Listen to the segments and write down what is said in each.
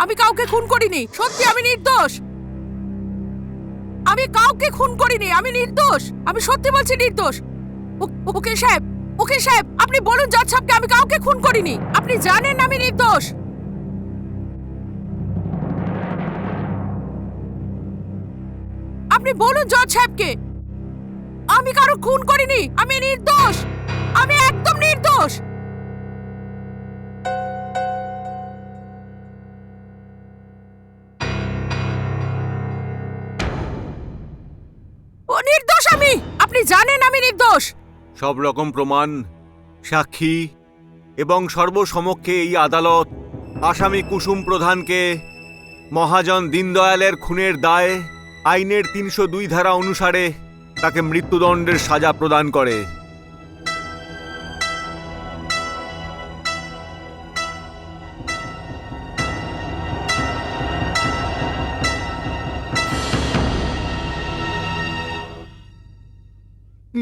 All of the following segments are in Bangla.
আমি কাউকে খুন করিনি, সত্যি আমি নির্দোষ। আমি কাউকে খুন করিনি, আমি নির্দোষ, আমি সত্যি বলছি নির্দোষ। উকিল সাহেব, উকিল সাহেব, আপনি বলুন জজ সাহেবকে আমি কাউকে খুন করিনি। আপনি জানেন আমি নির্দোষ। আপনি বলুন জজ সাহেবকে আমি কারো খুন করিনি, আমি নির্দোষ, আমি একদম নির্দোষ। ও নির্দোষ আমি, আপনি জানেন আমি নির্দোষ। সব রকম প্রমাণ, সাক্ষী এবং সর্বসমক্ষে এই আদালত আসামি কুসুম প্রধানকে মহাজন দীনদয়ালের খুনের দায়ে আইনের ৩০২ ধারা অনুসারে তাকে মৃত্যুদণ্ডের সাজা প্রদান করে।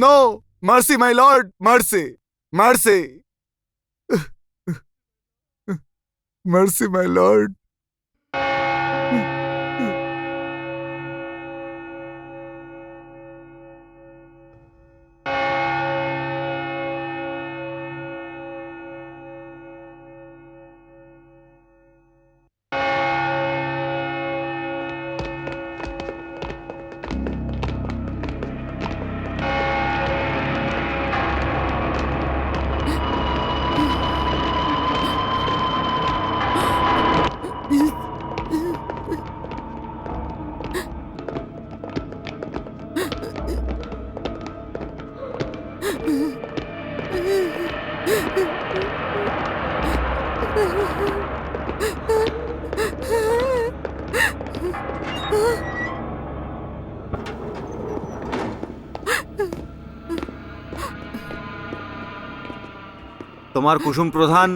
No! Mercy, my lord! Mercy! Mercy! Mercy, my lord! তোমার কুসুম প্রধান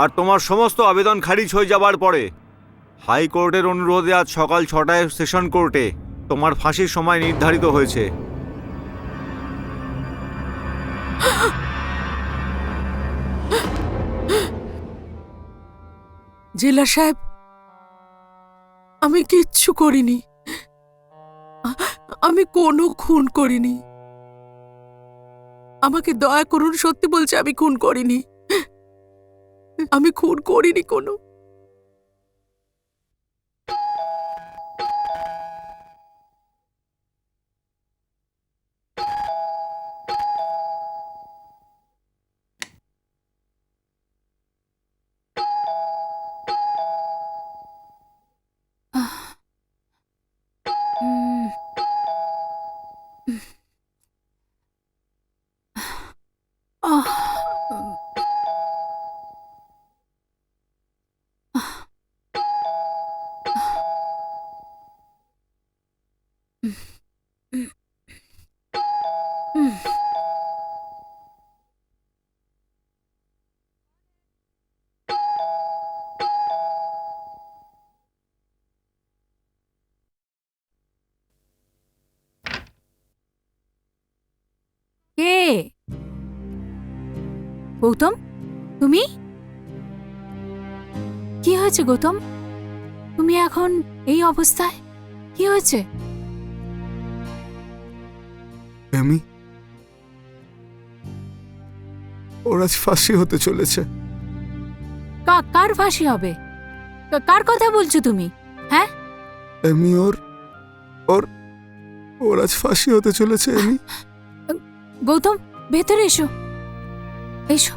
আর তোমার সমস্ত আবেদন খারিজ হয়ে যাবার পরে হাইকোর্টের অনুরোধে আজ সকাল ৬টায় সেশন কোর্টে তোমার ফাঁসির সময় নির্ধারিত হয়েছে। জেলা সাহেব, আমি কিচ্ছু করিনি, আমি কোনো খুন করিনি। আমাকে দয়া করুন, সত্যি বলছি আমি খুন করিনি, আমি খুন করিনি কোনো। কে? গৌতম, তুমি? কি হয়েছে গৌতম? তুমি এখন এই অবস্থায়? কি হয়েছে? এমি, ওর আজ ফাঁসি হতে চলেছে। কার ফাঁসি হবে? কার কথা বলছো তুমি? হ্যাঁ, এমি, ওর ওর ওর আজ ফাঁসি হতে চলেছে। এমি, গৌতম ভেতরে এসো, এসো।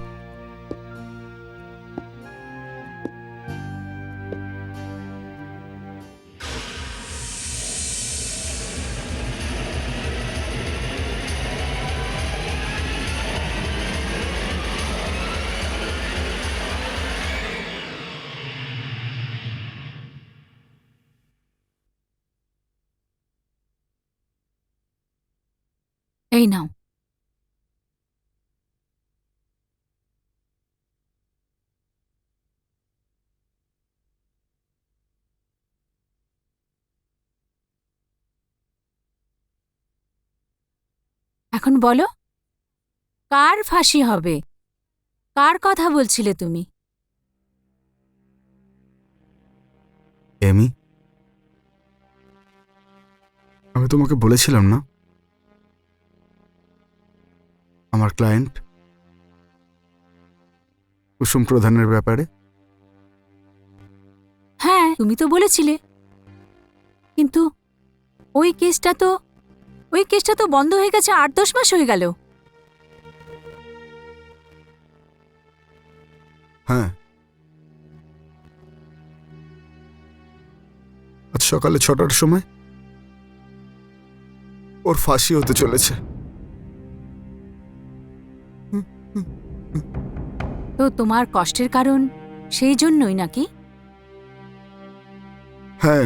এই নাও। এখন বলো, কার ফাঁসি হবে? কার কথা বলছিলে তুমি? এমি, আমি তোমাকে বলেছিলাম না আমার ক্লায়েন্ট কুসুম প্রধানের ব্যাপারে? হ্যাঁ, তুমি তো বলেছিলে, কিন্তু ওই কেসটা তো বন্ধ হয়ে গেছে, 8-10 মাস হয়ে গেল। হ্যাঁ, আজ সকালে 6টার সময় ওর ফাঁসি হতে চলেছে। তো তোমার কষ্টের কারণ সেই জন্যই নাকি? হ্যাঁ,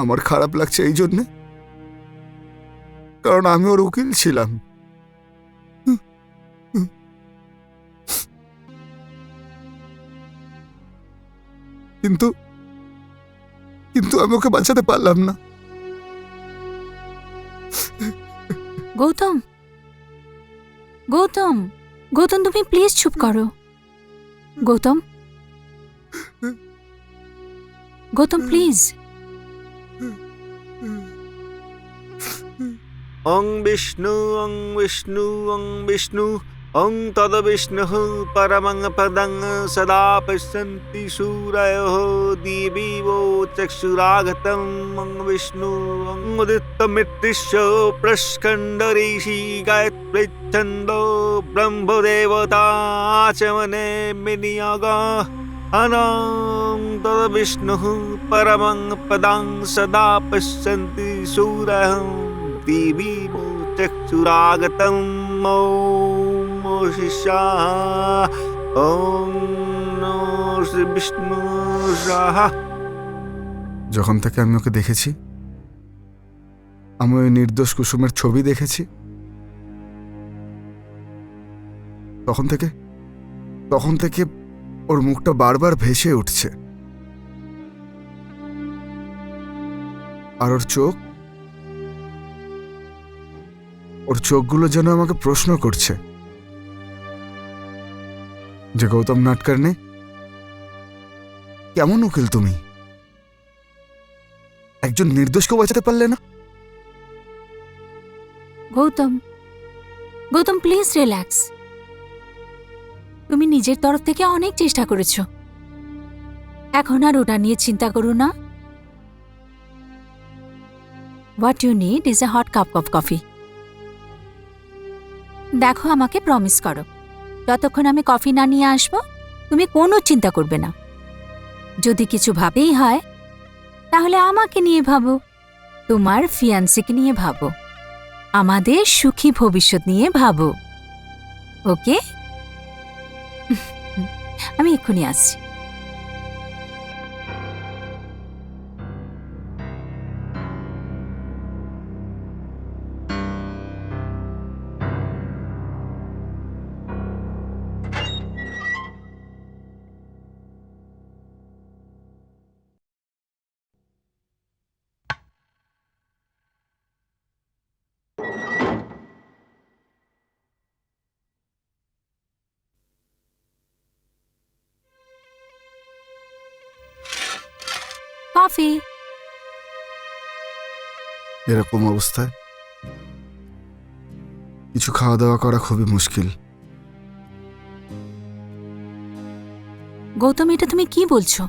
আমার খারাপ লাগছে এই জন্যে কারণ আমি ওর উকিল ছিলাম। কিন্তু কিন্তু আমি ওকে বাঁচাতে পারলাম না। গৌতম, গৌতম, গৌতম, তুমি প্লিজ চুপ করো। গৌতম, গৌতম, প্লিজ। অং বিষ্ণু অং বিষ্ণু অং বিষ্ণু অং তদ বিষ্ণু পরমং পদং সদা পশ্যন্তি সূরয়ঃ দিবিবো চক্ষুরাগতম অং বিষ্ণু অং উদিতমৃত্তিশ্চ প্রস্কন্দরিষি গায়ত্রী ছন্দো ব্রহ্মদেবতা আচমনে মিনিয়াগা অনং তদ বিষ্ণু পরমং পদং সদা পশ্যন্তি সূরয়ঃ দিবিবো চক্ষুরাগতম ওম শিষা ওম নমো শ্রী বিষ্ণু সাহা। যখন থেকে আমি ওকে দেখেছি, আমি ওই নির্দোষ কুসুমের ছবি দেখেছি, তখন থেকে ওর মুখটা বারবার ভেসে উঠছে, আর ওর চোখগুলো যেন আমাকে প্রশ্ন করছে যে গৌতম নাটকর্ণে কেমন উকিল তুমি, একজন নির্দোষকে বাঁচাতে পারলে না? Gautam, Gautam, please relax. তুমি নিজের তরফ থেকে অনেক চেষ্টা করেছো, এখন আর ওটা নিয়ে চিন্তা করো না। What you need is a hot cup of coffee. দেখো, আমাকে প্রমিস করো, যতক্ষণ আমি কফি না নিয়ে আসবো তুমি কোনো চিন্তা করবে না। যদি কিছু ভাবেই হয় তাহলে আমাকে নিয়ে ভাবো, তোমার ফিয়ান্সিকে নিয়ে ভাবো, আমাদের সুখী ভবিষ্যৎ নিয়ে ভাবো। ওকে? আমি এক্ষুনি আসছি। কফি। এরকম অবস্থায় কিছু খাওয়া দাওয়া করা খুবই মুশকিল। গৌতম, এটা তুমি কি বলছো?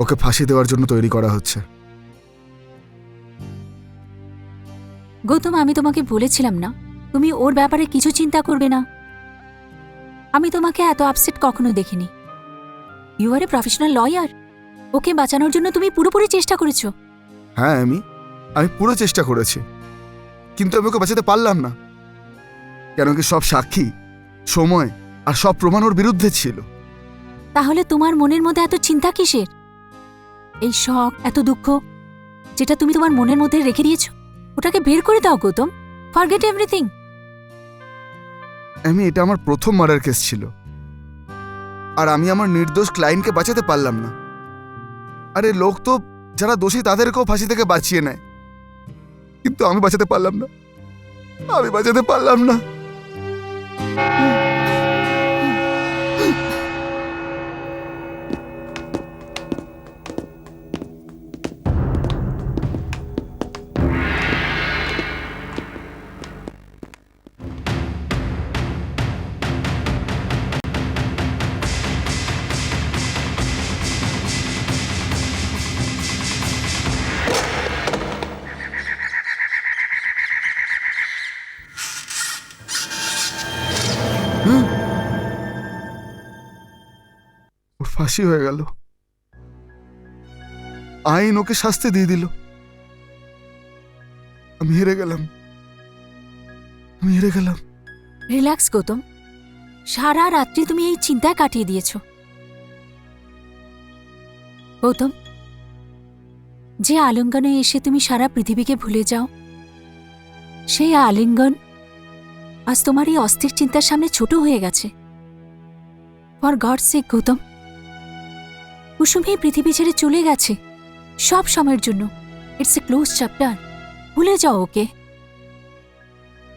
ওকে ফাঁসি দেওয়ার জন্য তৈরি করা হচ্ছে। গৌতম, আমি তোমাকে বলেছিলাম না তুমি ওর ব্যাপারে কিছু চিন্তা করবে না। আমি তোমাকে এত আপসেট কখনো দেখিনি। You are a professional lawyer. ওকে বাঁচানোর জন্য তুমি পুরোপুরি চেষ্টা করেছো। হ্যাঁ, আমি পুরো চেষ্টা করেছি, কিন্তু আমি ওকে বাঁচাতে পারলাম না। কেন কি সব সাক্ষী, সময় আর সব প্রমাণ ওর বিরুদ্ধে ছিল। তাহলে তোমার মনের মধ্যে এত চিন্তা কিসের? এই শখ, এত দুঃখ যেটা তুমি তোমার মনের মধ্যে রেখে দিয়েছো, ওটাকে বের করে দাও গৌতম। Forget everything. এটা আমার প্রথম মার্ডার কেস ছিল, আর আমি আমার নির্দোষ ক্লায়েন্টকে বাঁচাতে পারলাম না। আরে লোক তো যারা দোষী তাদেরকেও ফাঁসি থেকে বাঁচিয়ে নেয়, কিন্তু আমি বাঁচাতে পারলাম না। ওর ফাঁসি হয়ে গেল, আইন ওকে শাস্তি দিয়ে দিল। আমি হেরে গেলাম, আমি হেরে গেলাম। রিল্যাক্স গৌতম, সারা রাত্রি তুমি এই চিন্তায় কাটিয়ে দিয়েছ। গৌতম, যে আলিঙ্গনে এসে তুমি সারা পৃথিবীকে ভুলে যাও, সেই আলিঙ্গন আজ তোমার এই অস্থির চিন্তার সামনে ছোট হয়ে গেছে। ফর গড সেক গৌতম, কুসুম এই পৃথিবী ছেড়ে চলে গেছে সব সময়ের জন্য। ইটস এ ক্লোজ চ্যাপ্টার, ভুলে যাও ওকে।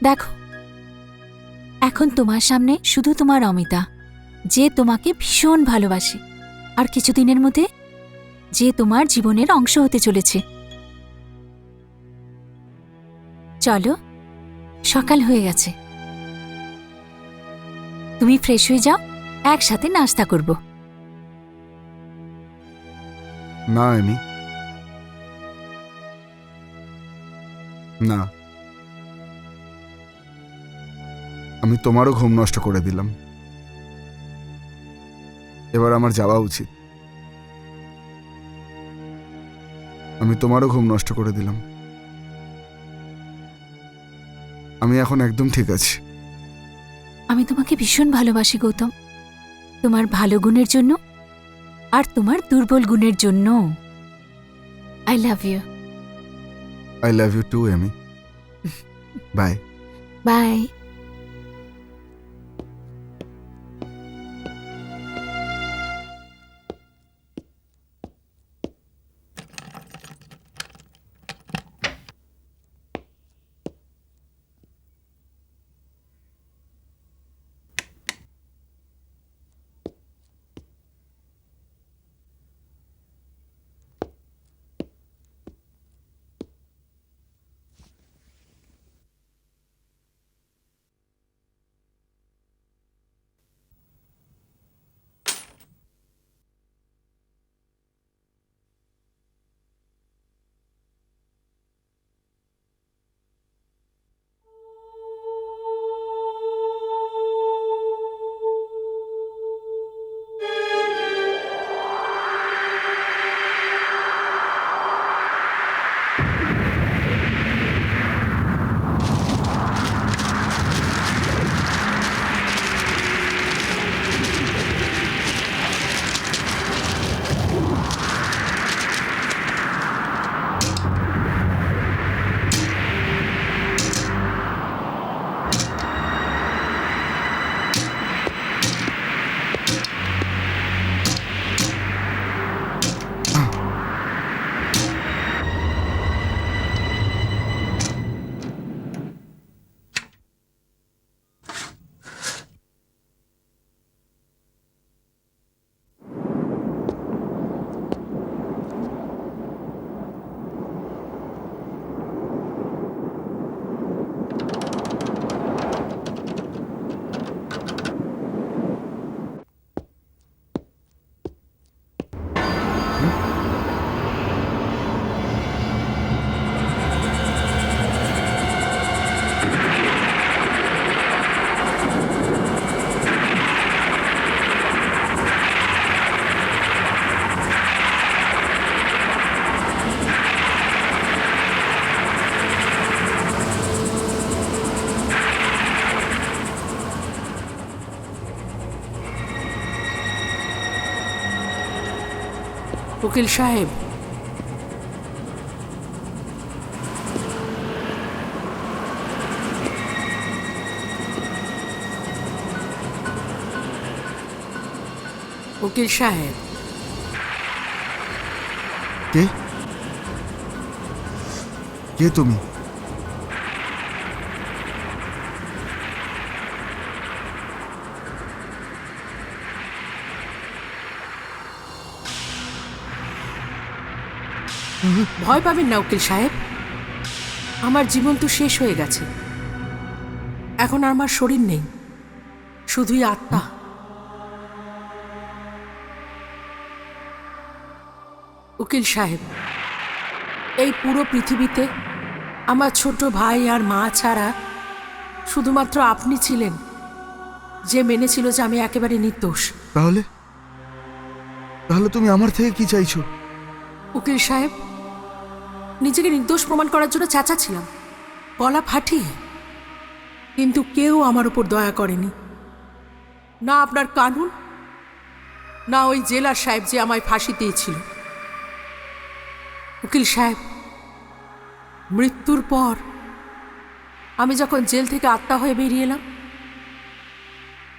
দেখো, এখন তোমার সামনে শুধু তোমার অমিতা, যে তোমাকে ভীষণ ভালোবাসে, আর কিছুদিনের মধ্যে যে তোমার জীবনের অংশ হতে চলেছে। চলো, সকাল হয়ে গেছে, তুমি ফ্রেশ হয়ে যাও, একসাথে নাস্তা করব। না এমি, না, আমি তোমারও ঘুম নষ্ট করে দিলাম। এবার আমার যাওয়া উচিত। আমি তোমারও ঘুম নষ্ট করে দিলাম। আমি এখন একদম ঠিক আছি। আমি তোমাকে ভীষণ ভালোবাসি গৌতম, তোমার ভালো গুণের জন্য আর তোমার দুর্বল গুণের জন্য। I love you. I love you too Amy. Bye. Bye. উকিল সাহেব, উকিল সাহেব, কে? কে তুমি? ভয় পাবেন না উকিল সাহেব, আমার জীবন তো শেষ হয়ে গেছে। এখন আর আমার শরীর নেই, শুধুই আত্মা। উকিল সাহেব, এই পুরো পৃথিবীতে আমার ছোট ভাই আর মা ছাড়া শুধুমাত্র আপনি ছিলেন যে মেনেছিল যে আমি একেবারে নির্দোষ। তাহলে তাহলে তুমি আমার থেকে কি চাইছো? উকিল সাহেব, নিজেকে নির্দোষ প্রমাণ করার জন্য চেঁচাচ্ছিলাম, গলা ফাটিয়ে, কিন্তু কেউ আমার উপর দয়া করেনি। না আপনার কানুন, না ওই জেলার সাহেব যে আমায় ফাঁসি দিয়েছিল। উকিল সাহেব, মৃত্যুর পর আমি যখন জেল থেকে আত্মা হয়ে বেরিয়ে এলাম,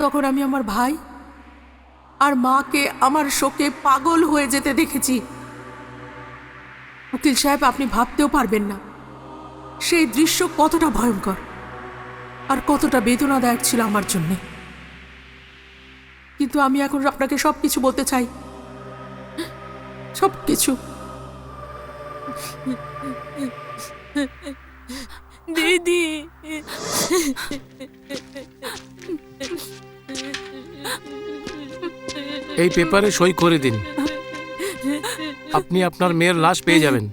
তখন আমি আমার ভাই আর মাকে আমার শোকে পাগল হয়ে যেতে দেখেছি। উকিল সাহেব, আপনি ভাবতেও পারবেন না সেই দৃশ্য কতটা ভয়ঙ্কর আর কতটা বেদনাদায়ক ছিল আমার জন্যে। কিন্তু আমি এখন আপনাকে সবকিছু বলতে চাই, সবকিছু। দিদি, এই পেপারে সই করে দিন। আপনি আপনার মেয়ের লাশ পেয়ে যাবেন,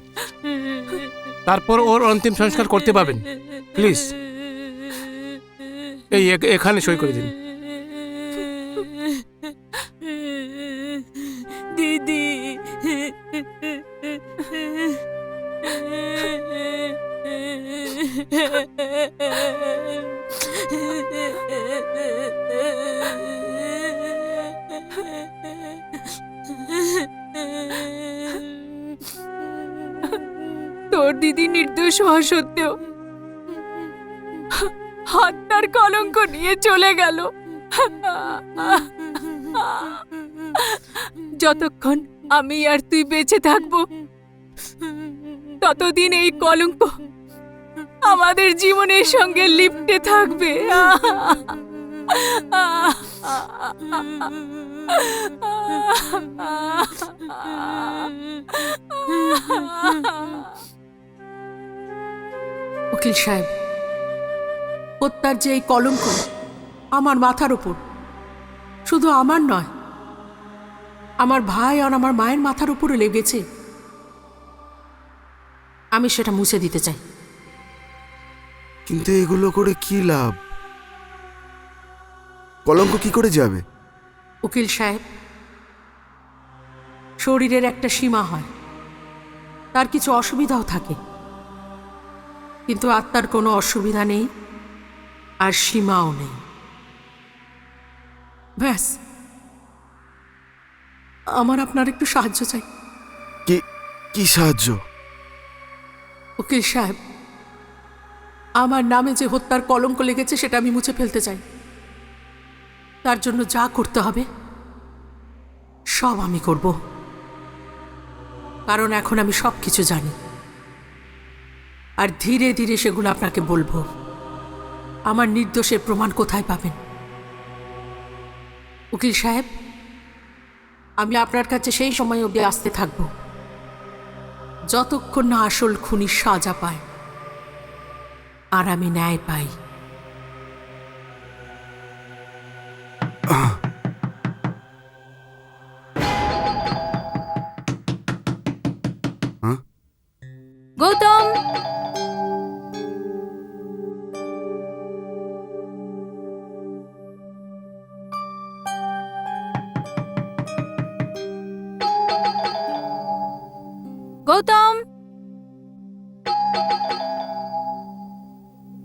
তারপর ওর অন্তিম সংস্কার করতে পারবেন। প্লিজ এই এখানে সই করে দিন। দিদি, তোর দিদি নির্দোষ হওয়া সত্ত্বেও হত্যার কলঙ্ক নিয়ে চলে গেল। যতক্ষণ আমি আর তুই বেঁচে থাকবো, ততদিন এই কলঙ্ক আমাদের জীবনের সঙ্গে লিপ্টে থাকবে। উকিল সাহেব, হত্যার যে এই কলঙ্ক আমার মাথার উপর, শুধু আমার নয়, আমার ভাই আর আমার মায়ের মাথার উপরে লেগেছে। আমি সেটা মুছে দিতে চাই। কিন্তু এগুলো করে কি লাভ? কলঙ্ক কি করে যাবে? উকিল সাহেব, শরীরের একটা সীমা হয়, তার কিছু অসুবিধাও থাকে, কিন্তু আত্মার কোনো অসুবিধা নেই আর সীমাও নেই। ব্যাস, আমার আপনার একটু সাহায্য চাই। কি কি সাহায্য? উকিল সাহেব, আমার নামে যে হত্যার কলঙ্ক লেগেছে সেটা আমি মুছে ফেলতে চাই। তার জন্য যা করতে হবে সব আমি করব, কারণ এখন আমি সব কিছু জানি, আর ধীরে ধীরে সেগুলো আপনাকে বলবো। আমার নির্দোষের প্রমাণ কোথায় পাবেন? উকিল সাহেব, আমি আপনার কাছে সেই সময় অবধি আসতে থাকব যতক্ষণ না আসল খুনি সাজা পায় আর আমি ন্যায় পাই। গৌতম, গৌতম,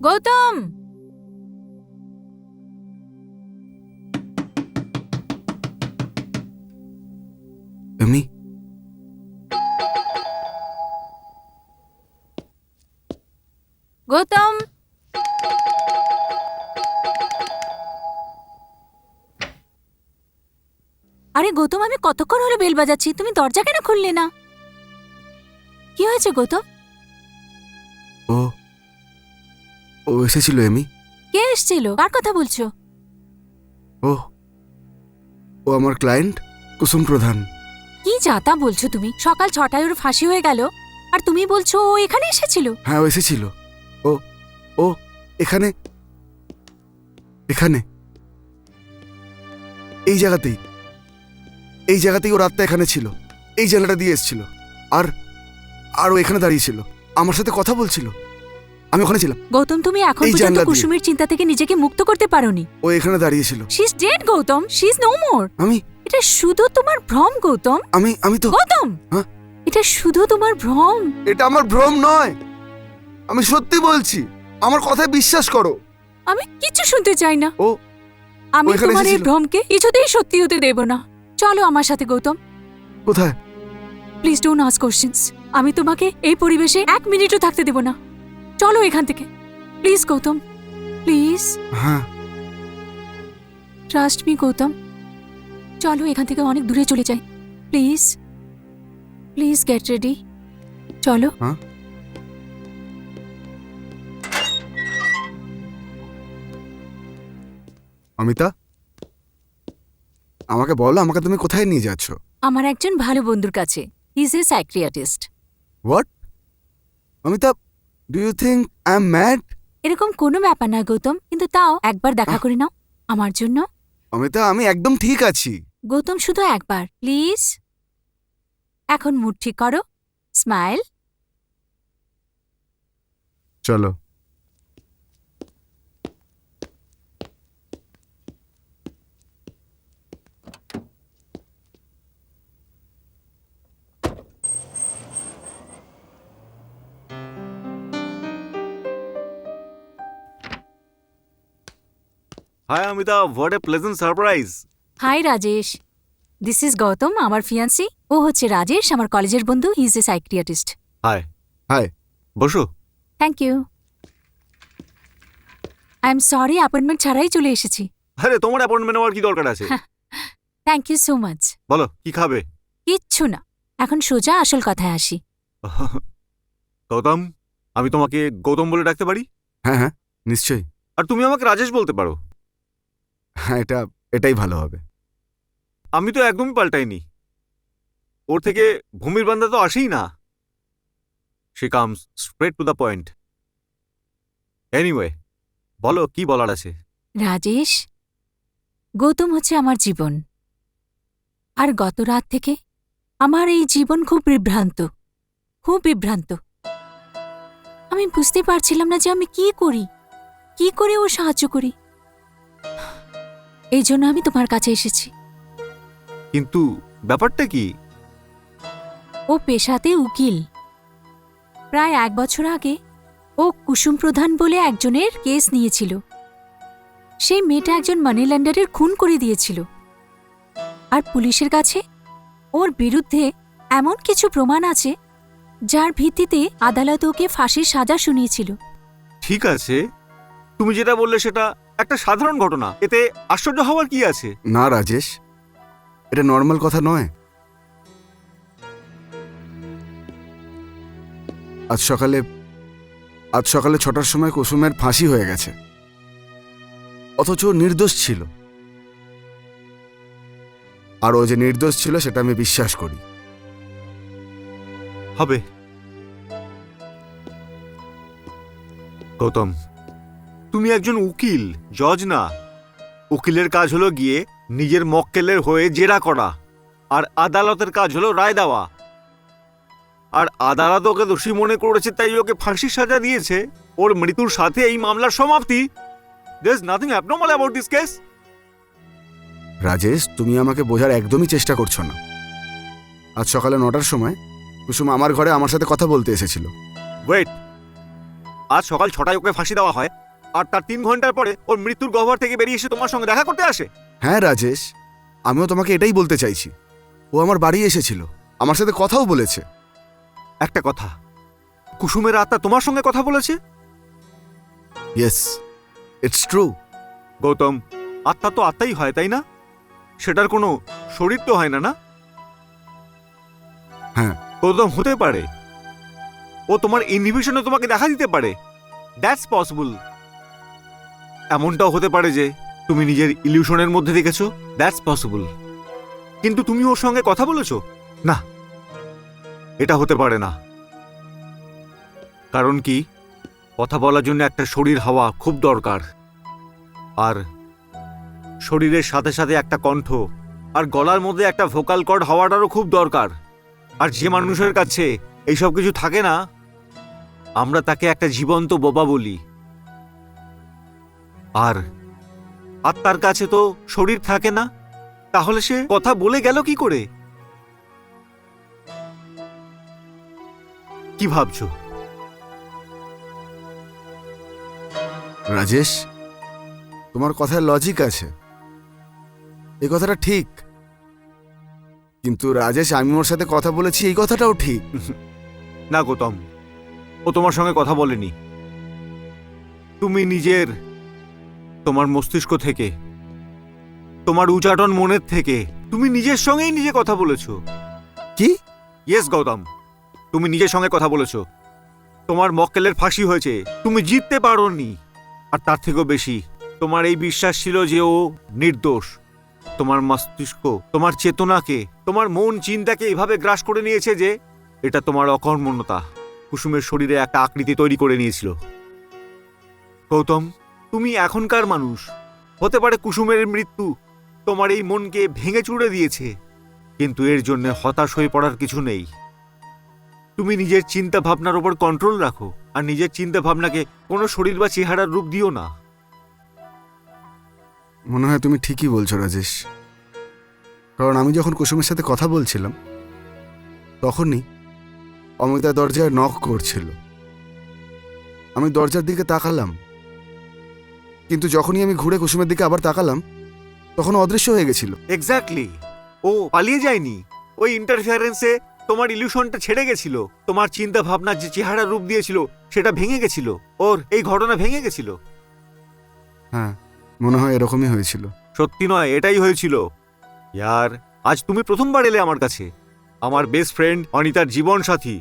গৌতম, এমনি গৌতম, আরে গৌতম, আমি কতক্ষণ হলো বেল বাজাচ্ছি, তুমি দরজা কেন খুললে না? কি হয়েছে গৌতম? ও ও এসেছিল এমি। কে এসেছিল? কার কথা বলছো? ও ও আমার ক্লায়েন্ট কুসুম প্রধান। কি যাতা বলছো তুমি? সকাল 6টায় ওর ফাঁসি হয়ে গেল আর তুমি বলছো ও এখানে এসেছিল? হ্যাঁ, ও এসেছিল। ও ও এখানে এখানে এই জায়গাতেই ওর আত্মা এখানে ছিল। এই জায়গাটা দিয়ে এসেছিল আর আর ও এখানে দাঁড়িয়েছিল, আমার সাথে কথা বলছিল। আমি ওখানে ছিলাম। গৌতম, তুমি এখন এই পর্যন্ত জানলা দিয়ে। কুসুমের চিন্তা থেকে নিজেকে মুক্ত করতে পারোনি। ও এখানে দাঁড়িয়েছিল। She is dead Gautam, she is no more. আমি এটা শুধু তোমার ভ্রম গৌতম। আমি তো গৌতম, হ্যাঁ? এটা শুধু তোমার ভ্রম। এটা আমার ভ্রম নয়, আমি সত্যি বলছি, আমার কথায় বিশ্বাস করো। আমি কিছু শুনতে চাই না। ও আমি ও এখানে তোমার এই এসেছিল। ভ্রমকে কিছুতেই সত্যি হতে দেব না। চলো আমার সাথে গৌতম, কোথায়? Please don't ask questions. আমি তোমাকে এই পরিবেশে 1 মিনিটও থাকতে দেব না। চলো এখান থেকে, প্লিজ গৌতম, প্লিজ হ্যাঁ, ট্রাস্ট মি গৌতম। চলো এখান থেকে অনেক দূরে চলে যাই, প্লিজ প্লিজ গেট রেডি। চলো। হ্যাঁ। অমিতা, আমাকে বলো, আমাকে তুমি কোথায় নিয়ে যাচ্ছ? আমার একজন ভালো বন্ধুর কাছে। He is a psychiatrist. What? Amita, do you think I am mad? এরকম কোনো ব্যাপার না গৌতম, কিন্তু তাও একবার দেখা করে নাও আমার জন্য। অমিতা, আমি একদম ঠিক আছি। গৌতম, শুধু একবার প্লিজ। এখন মুড ঠিক করো, স্মাইল। চলো। Hi Amita, what a pleasant surprise. Hi Rajesh, this is Gautam, আমার ফিয়ান্সি। ও হচ্ছে রাজেশ, আমার কলেজের বন্ধু। He is a psychiatrist. Hi. Hi. বসো। Thank you. I am sorry, appointment ছাড়াই চলে এসেছি। আরে তোমার অ্যাপয়েন্টমেন্ট নেওয়ার কি দরকার আছে? Thank you so much. বলো কি খাবে? কিচ্ছু না, এখন সোজা আসল কথায় আসি। গৌতম, আমি তোমাকে গৌতম বলে ডাকতে পারি? হ্যাঁ হ্যাঁ, নিশ্চয়ই। আর তুমি আমাকে রাজেশ বলতে পারো। হ্যাঁ, এটাই ভালো হবে। আমি তো একদমই পাল্টাইনি। ওর থেকে ভূমির বান্দা তো আসেই না। She comes straight to the point. Anyway, বলো কি বলার আছে। রাজেশ, গৌতম হচ্ছে আমার জীবন। আর গত রাত থেকে আমার এই জীবন খুব বিভ্রান্ত, খুব বিভ্রান্ত। আমি বুঝতে পারছিলাম না যে আমি কি করি, কি করে ও সাহায্য করি। এই জন্য আমি তোমার কাছে এসেছি। কিন্তু ব্যাপারটা কি? ও পেশাতে উকিল। প্রায় 1 বছর আগে ও কুসুম প্রধান বলে একজনের কেস নিয়েছিল। সেই মেয়েটা একজন মানি লেন্ডারের খুন করে দিয়েছিল। আর পুলিশের কাছে ওর বিরুদ্ধে এমন কিছু প্রমাণ আছে যার ভিত্তিতে আদালত ওকে ফাঁসির সাজা শুনিয়েছিল। ঠিক আছে, তুমি যেটা বললে সেটা একটা সাধারণ ঘটনা, এতে আশ্চর্য হওয়ার কি আছে? না রাজেশ, এটা নর্মাল কথা নয়। আজ সকালে 6টার সময় কুসুমের ফাঁসি হয়ে গেছে, অথচ ও নির্দোষ ছিল। আর ও যে নির্দোষ ছিল সেটা আমি বিশ্বাস করি। হবে। গৌতম, তুমি একজন উকিল, জজ না। উকিলের কাজ হলো গিয়ে নিজের মক্কেলের হয়ে জেরা করা, আর আদালতের কাজ হলো রায় দেওয়া। আর আদালত ওকে দোষী মনে করেছে, তাই ওকে ফাঁসির সাজা দিয়েছে। ওর মৃত্যুর সাথে এই মামলার সমাপ্তি। There is nothing abnormal about this case. Rajesh, তুমি আমাকে বোঝার একদমই চেষ্টা করছো না। আজ সকালে 9টার সময় কুসুম আমার ঘরে আমার সাথে কথা বলতে এসেছিল। ওয়েট, আজ সকাল 6টায় ওকে ফাঁসি দেওয়া হয়, আর তার 3 ঘন্টার পরে ওর মৃত্যুর গহ্বর থেকে বেরিয়ে এসে তোমার সঙ্গে দেখা করতে আসে? হ্যাঁ রাজেশ, আমিও তোমাকে এটাই বলতে চাইছি। ও আমার বাড়ি এসেছিল, আমার সাথে কথাও বলেছে। একটা কথা, কুসুমের আত্মা তোমার সঙ্গে কথা বলেছে? Yes, it's true. গৌতম, আত্মা তো আত্মাই হয়, তাই না? সেটার কোনো শরীর তো হয় না, না? হ্যাঁ। গৌতম, হতে পারে ও তোমার ইনহিবিশনে তোমাকে দেখা দিতে পারে। That's possible. এমনটাও হতে পারে যে তুমি নিজের ইলিউশনের মধ্যে দেখেছো। That's possible. কিন্তু তুমি ওর সঙ্গে কথা বলেছো? না, এটা হতে পারে না। কারণ কি, কথা বলার জন্য একটা শরীর হওয়া খুব দরকার। আর শরীরের সাথে সাথে একটা কণ্ঠ আর গলার মধ্যে একটা ভোকাল কর্ড হওয়াটারও খুব দরকার। আর যে মানুষের কাছে এইসব কিছু থাকে না, আমরা তাকে একটা জীবন্ত বোবা বলি। আর তার কাছে তো শরীর থাকে না, তাহলে সে কথা বলে গেল কি করে? কি ভাবছো? রাজেশ, তোমার কথায় লজিক আছে, এই কথাটা ঠিক। কিন্তু রাজেশ, আমি ওর সাথে কথা বলেছি, এই কথাটাও ঠিক। না গৌতম, ও তোমার সঙ্গে কথা বলেনি। তুমি তোমার মস্তিষ্ক থেকে, তোমার উচাটন মনের থেকে তুমি নিজের সঙ্গেই নিজে কথা বলেছো। কি? ইয়েস গৌতম, তুমি নিজের সঙ্গে কথা বলেছো। তোমার মক্কেলের ফাঁসি হয়েছে, তুমি জিততে পারোনি। আর তার থেকেও বেশি তোমার এই বিশ্বাস ছিল যে ও নির্দোষ। তোমার মস্তিষ্ক, তোমার চেতনাকে, তোমার মন চিন্তাকে এভাবে গ্রাস করে নিয়েছে যে এটা তোমার অকর্মণ্যতা কুসুমের শরীরে একটা আকৃতি তৈরি করে নিয়েছিল। গৌতম, তুমি এখনকার মানুষ। হতে পারে কুসুমের মৃত্যু তোমার এই মনকে ভেঙে চুড়ে দিয়েছে, কিন্তু এর জন্য হতাশ হয়ে পড়ার কিছু নেই। তুমি নিজের চিন্তা ভাবনার উপর কন্ট্রোল রাখো, আর নিজের চিন্তা ভাবনাকে কোনো শরীর বা চেহারার রূপ দিও না। মনে হয় তুমি ঠিকই বলছো রাজেশ, কারণ আমি যখন কুসুমের সাথে কথা বলছিলাম তখনই অমিতা দরজায় নক করছিল। আমি দরজার দিকে তাকালাম, কিন্তু যখনই আমি ঘুরে কুসুমের দিকে আবার তাকালাম তখন অদৃশ্য হয়ে গেছিল। এক্স্যাক্টলি, ও পালিয়ে যায়নি। ওই ইন্টারফিয়ারেন্সে তোমার ইলিউশনটা ছেড়ে গেছিল। তোমার চিন্তা ভাবনার যে চেহারা রূপ দিয়েছিল সেটা ভেঙে গেছিল। ওর এই ঘটনা ভেঙে গেছিল। হ্যাঁ, মনে হয় এরকমই হয়েছিল। সত্যি নয়, এটাই হয়েছিল। ইয়ার, আজ তুমি প্রথমবার এলে আমার কাছে, আমার বেস্ট ফ্রেন্ড অনিতার জীবন সাথী।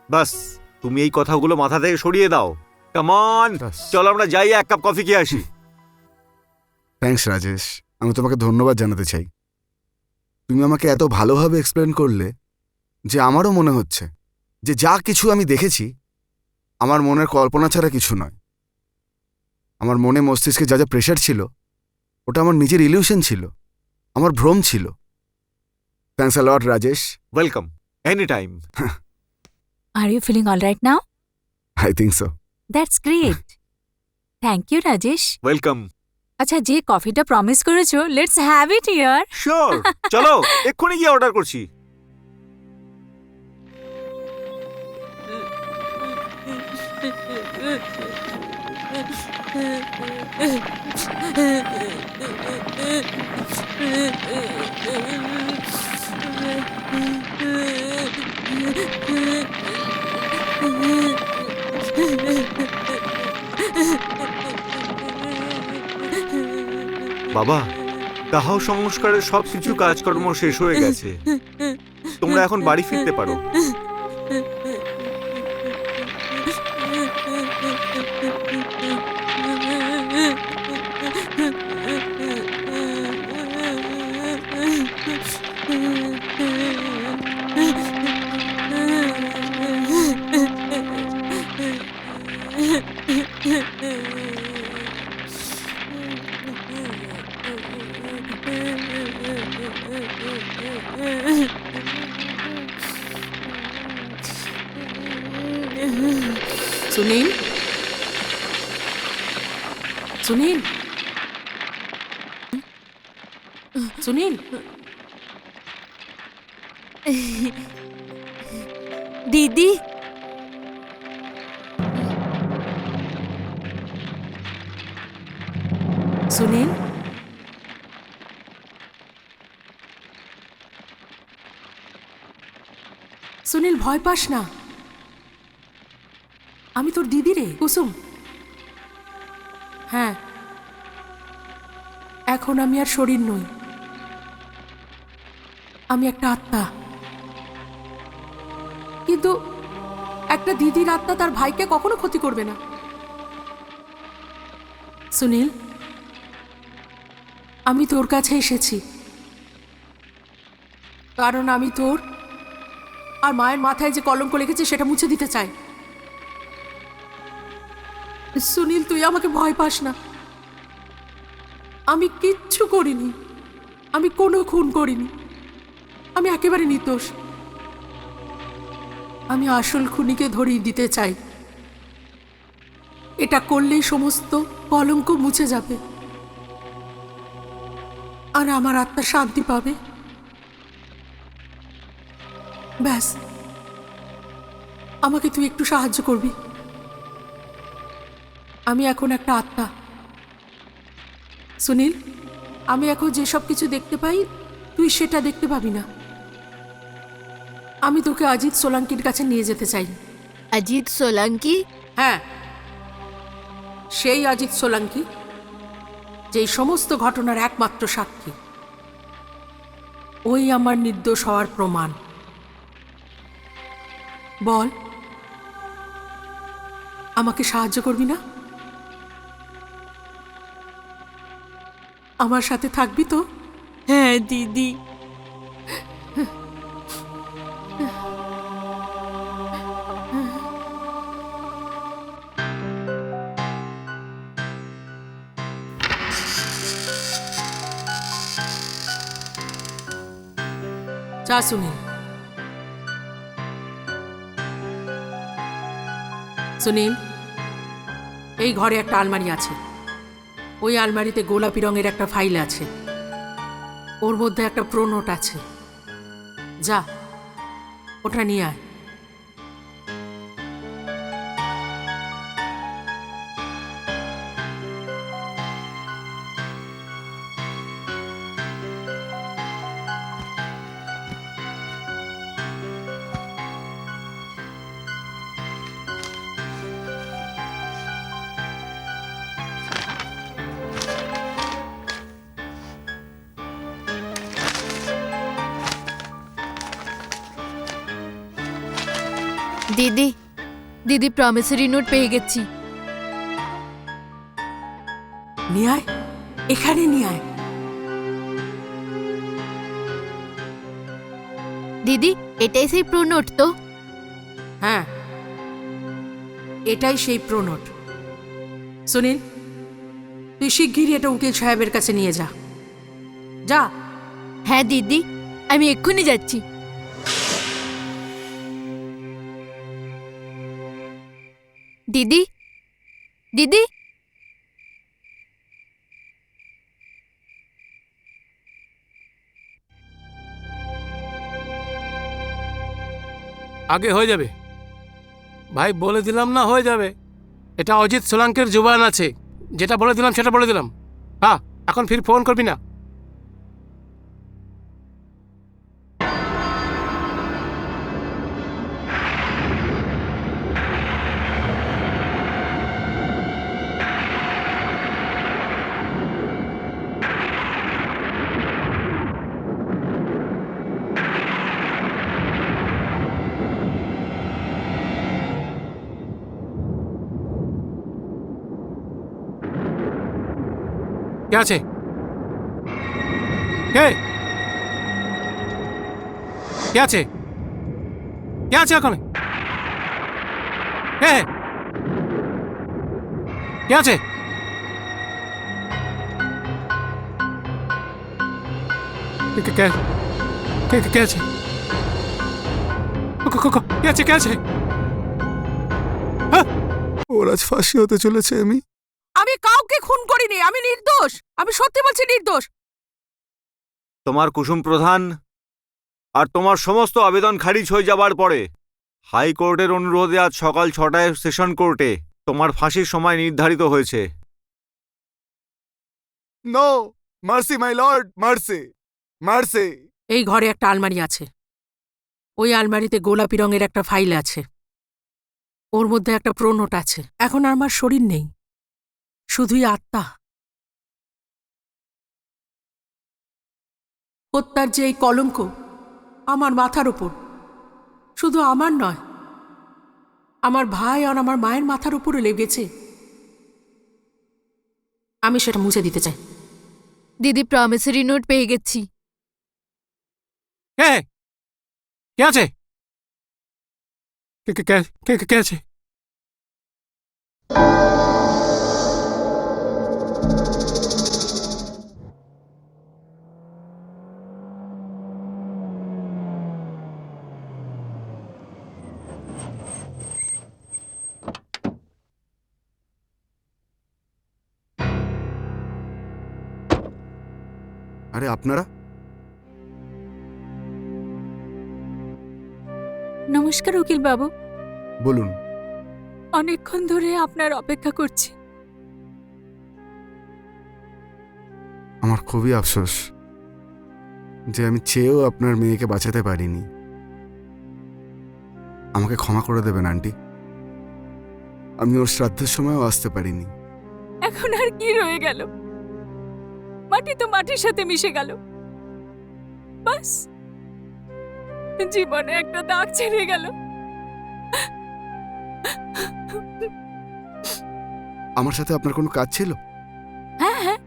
বাস, তুমি এই কথাগুলো মাথা থেকে সরিয়ে দাও। কাম অন, ব্যাস। চলো আমরা যাই এক কাপ কফি খেয়ে আসি। থ্যাঙ্কস রাজেশ, আমি তোমাকে ধন্যবাদ জানাতে চাই। তুমি আমাকে এত ভালোভাবে এক্সপ্লেন করলে যে আমারও মনে হচ্ছে যে যা কিছু আমি দেখেছি আমার মনের কল্পনা ছাড়া কিছু নয়। আমার মনে মস্তিষ্কে যা যা প্রেশার ছিল ওটা আমার নিজের ইলিউশন ছিল, আমার ভ্রম ছিল। Thanks a lot Rajesh. Welcome, any time. Are you feeling all right now? I think so. That's great. Thank you Rajesh. Welcome. আচ্ছা, যে কফিটা প্রমিস করেছো, let's have it here. Sure, চলো এক্ষুনি গিয়ে অর্ডার করছি। বাবা, দাহ সংস্কারের সবকিছু কাজকর্ম শেষ হয়ে গেছে। তোমরা এখন বাড়ি ফিরতে পারো। সুনীল, সুনীল, সুনীল, দিদি, সুনীল, সুনীল, ভয় পাস না। আমি তোর দিদি রে, কুসুম। হ্যাঁ, এখন আমি আর শরীর নই, আমি একটা আত্মা। কিন্তু একটা দিদির আত্মা তার ভাইকে কখনো ক্ষতি করবে না। সুনীল, আমি তোর কাছে এসেছি কারণ আমি তোর আর মায়ের মাথায় যে কলঙ্ক লিখেছে সেটা মুছে দিতে চাই। সুনীল, তুই আমাকে ভয় পাস না। আমি কিচ্ছু করিনি, আমি কোনো খুন করিনি, আমি একেবারে নির্দোষ। আমি আসল খুনিকে ধরিয়ে দিতে চাই। এটা করলেই সমস্ত কলঙ্ক মুছে যাবে আর আমার আত্মা শান্তি পাবে। ব্যাস, আমাকে তুই একটু সাহায্য করবি। আমি এখন একটা আত্মা সুনীল, আমি এখন যেসব কিছু দেখতে পাই তুই সেটা দেখতে পাবি না। আমি তোকে অজিত সোলাঙ্কির কাছে নিয়ে যেতে চাই। অজিত সোলাঙ্কি? হ্যাঁ, সেই অজিত সোলাঙ্কি যেই সমস্ত ঘটনার একমাত্র সাক্ষী। ওই আমার নির্দোষ হওয়ার প্রমাণ। বল, আমাকে সাহায্য করবি না? আমার সাথে থাকবি তো? হ্যাঁ দিদি। যা সুনীল। সুনীল, এই ঘরে একটা আলমারি আছে। ওই আলমারিতে গোলাপি রঙের একটা ফাইল আছে। ওর মধ্যে একটা প্রোনোট আছে। যা, ওটা নিয়ে আয়। দিদি, দিদি প্রমিসরি নোট পেয়ে গেছি। নিয়ে আয়, এখানে নিয়ে আয়। দিদি, এটাই সেই প্রো নোট তো? হ্যাঁ, এটাই সেই প্রোনোট। সুনীল, তুই শিগগিরই এটা উকিল সাহেবের কাছে নিয়ে যা। যা। হ্যাঁ দিদি, আমি এক্ষুনি যাচ্ছি। দিদি, দিদি, আগে হয়ে যাবে ভাই, বলে দিলাম না হয়ে যাবে। এটা অজিত সোলাঙ্কের জুবান আছে, যেটা বলে দিলাম সেটা বলে দিলাম। হ্যাঁ, এখন ফির ফোন করবি না। কে আছে? কে কে আছে? কে আছে ওখানে? কে কে আছে? কে কে কে কে কে আছে? কে আছে? কে আছে? হ্যাঁ, ওর আজ ফাঁসি হতে চলেছে। আমি কাউকে খুন করিনি, আমি নির্দোষ। আমি সত্যি বলছি, নির্দোষ। তোমার কুসুম প্রধান আর তোমার সমস্ত আবেদন খারিজ হয়ে যাবার পরে হাইকোর্টের অনুরোধে আজ সকাল 6টায় সেশন কোর্টে তোমার ফাঁসির সময় নির্ধারিত হয়েছে। No mercy my lord, mercy, mercy. এই ঘরে একটা আলমারি আছে। ওই আলমারিতে গোলাপি রঙের একটা ফাইল আছে। ওর মধ্যে একটা প্রোনোট আছে। এখন আর আমার শরীর নেই, শুধুই আত্মা। হত্যার যে এই কলঙ্ক আমার মাথার ওপর, শুধু আমার নয়, আমার ভাই আর আমার মায়ের মাথার উপরে লেগেছে। আমি সেটা মুছে দিতে চাই। দিদি প্রমিসরি নোট পেয়ে গেছি। কে কে আছে? কে কে কে কে কে আছে? আরে আপনারা? নমস্কার উকিল বাবু, বলুন। অনেকক্ষণ ধরে আপনার অপেক্ষা করছি। আমার খুবই আফসোস যে আমি চেয়েও আপনার মেয়েকে বাঁচাতে পারিনি। আমাকে ক্ষমা করে দেবেন আন্টি, আমি ওর শ্রাদ্ধের সময়ও আসতে পারিনি। এখন আর কি রয়ে গেল? মাটি তো মাটির সাথে মিশে গেল। বাস, জীবনে একটা দাগ ছেড়ে গেল। আমার সাথে আপনার কোনো কাজ ছিল? হ্যাঁ হ্যাঁ,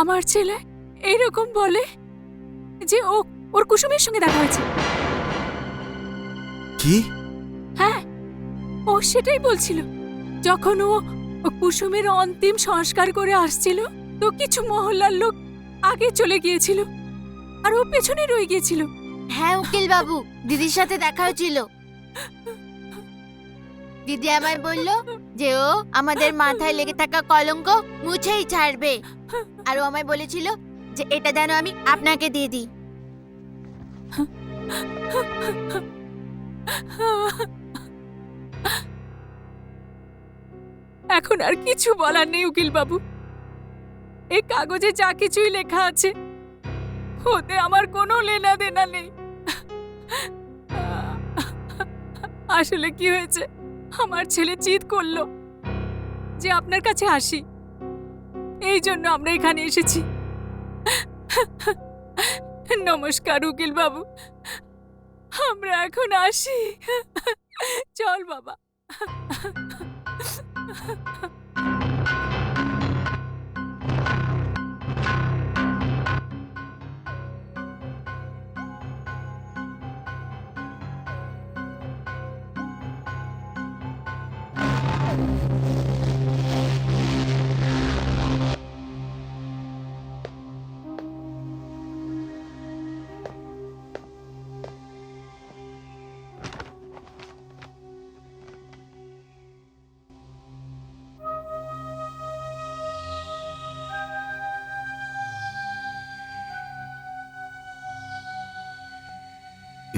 আমার ছেলে এইরকম বলে যে ওর কুসুমের সঙ্গে দেখা হয়েছে। কি? হ্যাঁ, ও সেটাই বলছিল। যখন ও কুসুমের অন্তিম সংস্কার করে আসছিল, তো কিছু মহল্লার লোক আগে চলে গিয়েছিল আর ও পেছনে রয়ে গিয়েছিল। হ্যাঁ উকিল বাবু, দিদির সাথে দেখা হয়েছিল। দিদি আমায় বলল যে ও আমাদের মাথায় লেগে থাকা কলঙ্ক মুছেই ছাড়বে, আর ও আমায় বলেছিল যে এটা যেন আমি আপনাকে দিয়ে দিই। এখন আর কিছু বলার নেই উকিল বাবু। এই কাগজে যা কিছুই লেখা আছে ওতে আমার কোনো লেনা দেনা নেই। আসলে কি হয়েছে, আমার ছেলে জিদ করলো যে আপনার কাছে আসি, এই জন্য আমরা এখানে এসেছি। নমস্কার উকিল বাবু, আমরা এখন আসি। চল বাবা।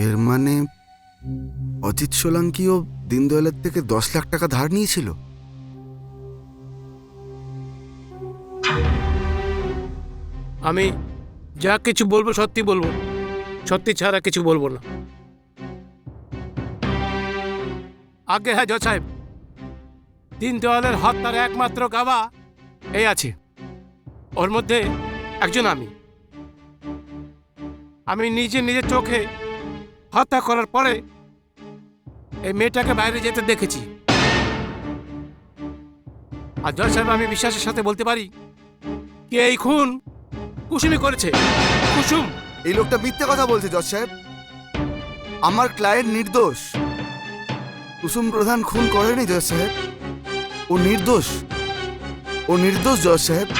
এর মানে অজিত সোলাঙ্কিও দীনদয়ালের থেকে 10 লাখ টাকা ধার নিয়েছিল? আমি যা কিছু বলবো সত্যি বলবো, সত্যি ছাড়া কিছু বলবো না। আগে হ্যাঁ জজ সাহেব, দীনদয়ালের হত্যার একমাত্র গাওয়া এই আছে, ওর মধ্যে একজন আমি নিজের চোখে হত্যা করার পরে এই মেয়েটাকে বাইরে যেতে দেখেছি। আর জজ সাহেব, আমি বিশ্বাসের সাথে বলতে পারি কি এই খুন কুসুমই করেছে। কুসুম। এই লোকটা মিথ্যে কথা বলছে জজ সাহেব। আমার ক্লায়েন্ট নির্দোষ। কুসুম প্রধান খুন করেনি জজ সাহেব, ও নির্দোষ। ও নির্দোষ জজ সাহেব।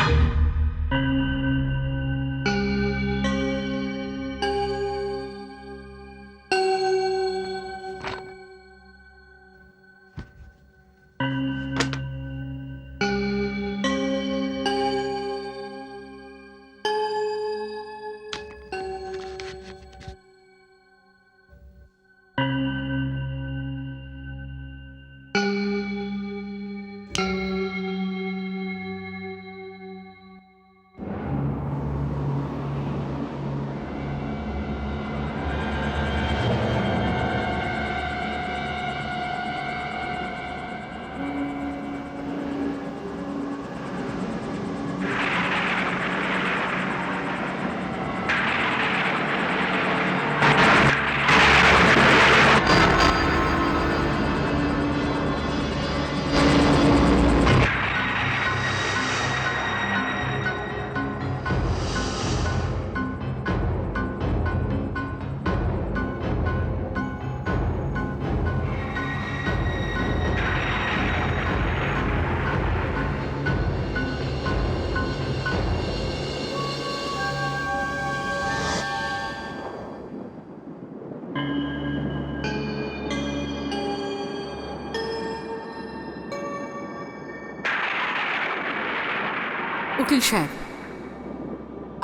উকিল সাহেব,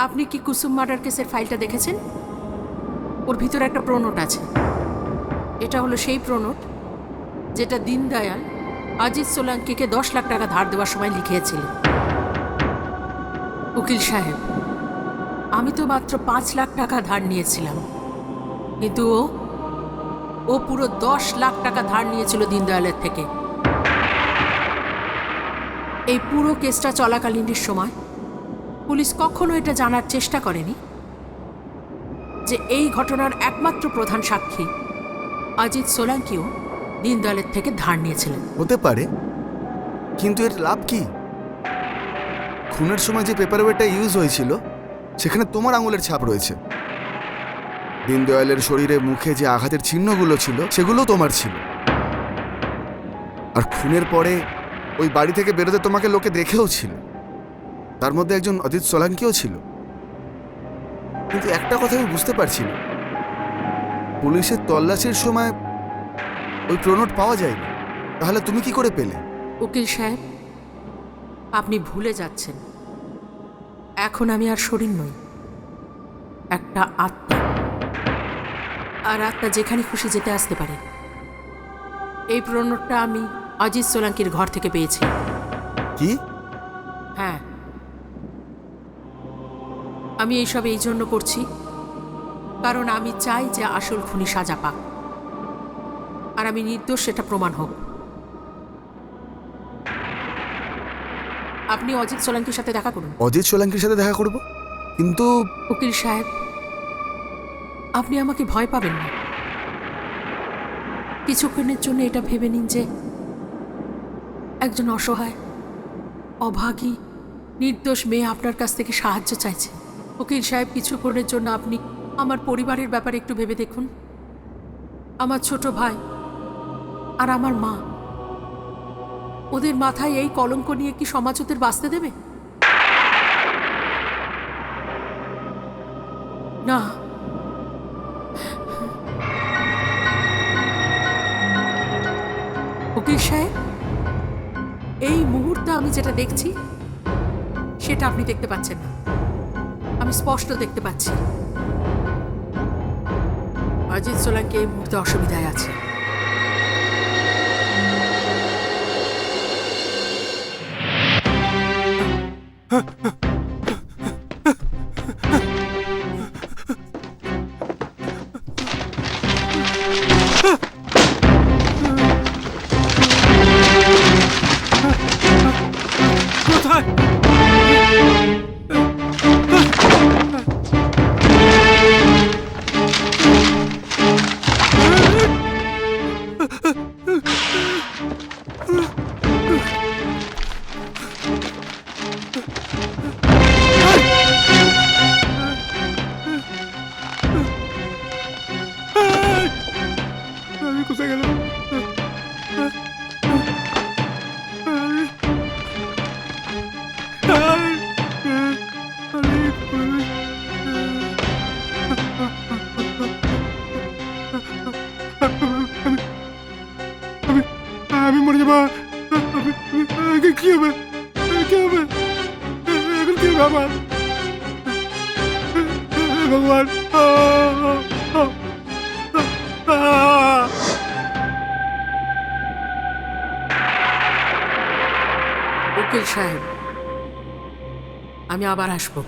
আপনি কি কুসুম মার্ডার কেসের ফাইলটা দেখেছেন? ওর ভিতরে একটা প্রোনোট আছে। এটা হলো সেই প্রোনোট যেটা দীনদয়াল অজিত সোলাঙ্কিকে 10 লাখ টাকা ধার দেওয়ার সময় লিখিয়েছিলেন। উকিল সাহেব, আমি তো মাত্র 5 লাখ টাকা ধার নিয়েছিলাম, কিন্তু ও পুরো 10 লাখ টাকা ধার নিয়েছিল দীনদয়ালের থেকে। এই পুরো কেসটা চলাকালীনের সময় পুলিশ কখনো এটা জানার চেষ্টা করেনি যে এই ঘটনার একমাত্র প্রধান সাক্ষী অজিত সোলাঙ্কিও দীনদয়ালের থেকে ধার নিয়েছিলেন। হতে পারে, কিন্তু এর লাভ কি? খুনের সময় যে পেপার ওয়েটটা ইউজ হয়েছিল সেখানে তোমার আঙুলের ছাপ রয়েছে। দীনদয়ালের শরীরে মুখে যে আঘাতের চিহ্নগুলো ছিল সেগুলো তোমার ছিল। আর খুনের পরে ওই বাড়ি থেকে বেরোতে তোমাকে লোকে দেখেও ছিল, তার মধ্যে একজন অজিত সোলাঙ্কিও ছিল। কিন্তু একটা কথা আমি বুঝতে পারছি না, পুলিশের তল্লাশির সময় ওই প্রোনোট পাওয়া যায়নি, তাহলে তুমি কি করে পেলে? উকিল সাহেব, আপনি ভুলে যাচ্ছেন, এখন আমি আর শরীর নই, একটা আত্মা। আর আত্মা যেখানে খুশি যেতে আসতে পারে। এই প্রোনোটটা আমি অজিত সোলাঙ্কির ঘর থেকে পেয়েছি। কি? হ্যাঁ, আমি এইসব এই জন্য করছি কারণ আমি চাই যে আসল খুনি সাজা পাক, আর আমি নির্দোষ সেটা প্রমাণ হোক। আপনি অজিত সোলাঙ্কির সাথে দেখা করুন। অজিত সোলাঙ্কির সাথে দেখা করব? কিন্তু উকিল সাহেব, আপনি আমাকে ভয় পাবেন না। কিছুক্ষণের জন্য এটা ভেবে নিন যে একজন অসহায়, অভাগী, নির্দোষ মেয়ে আপনার কাছ থেকে সাহায্য চাইছে। উকিল সাহেব, কিছুক্ষণের জন্য আপনি আমার পরিবারের ব্যাপারে একটু ভেবে দেখুন। আমার ছোট ভাই আর আমার মা, ওদের মাথায় এই কলঙ্ক নিয়ে কি সমাজ ওদের বাঁচতে দেবে? না। উকিল সাহেব, এই মুহূর্তে আমি যেটা দেখছি সেটা আপনি দেখতে পাচ্ছেন না, আমি স্পষ্ট দেখতে পাচ্ছি। অজিত সোলাঙ্কি এই মুহূর্তে অসুবিধায় আছে। আমি মরে যাবো। কি হবে? কি হবে? এখন কি হবে আমার? ভগবান! উকিল সাহেব, আমি আবার আসবো।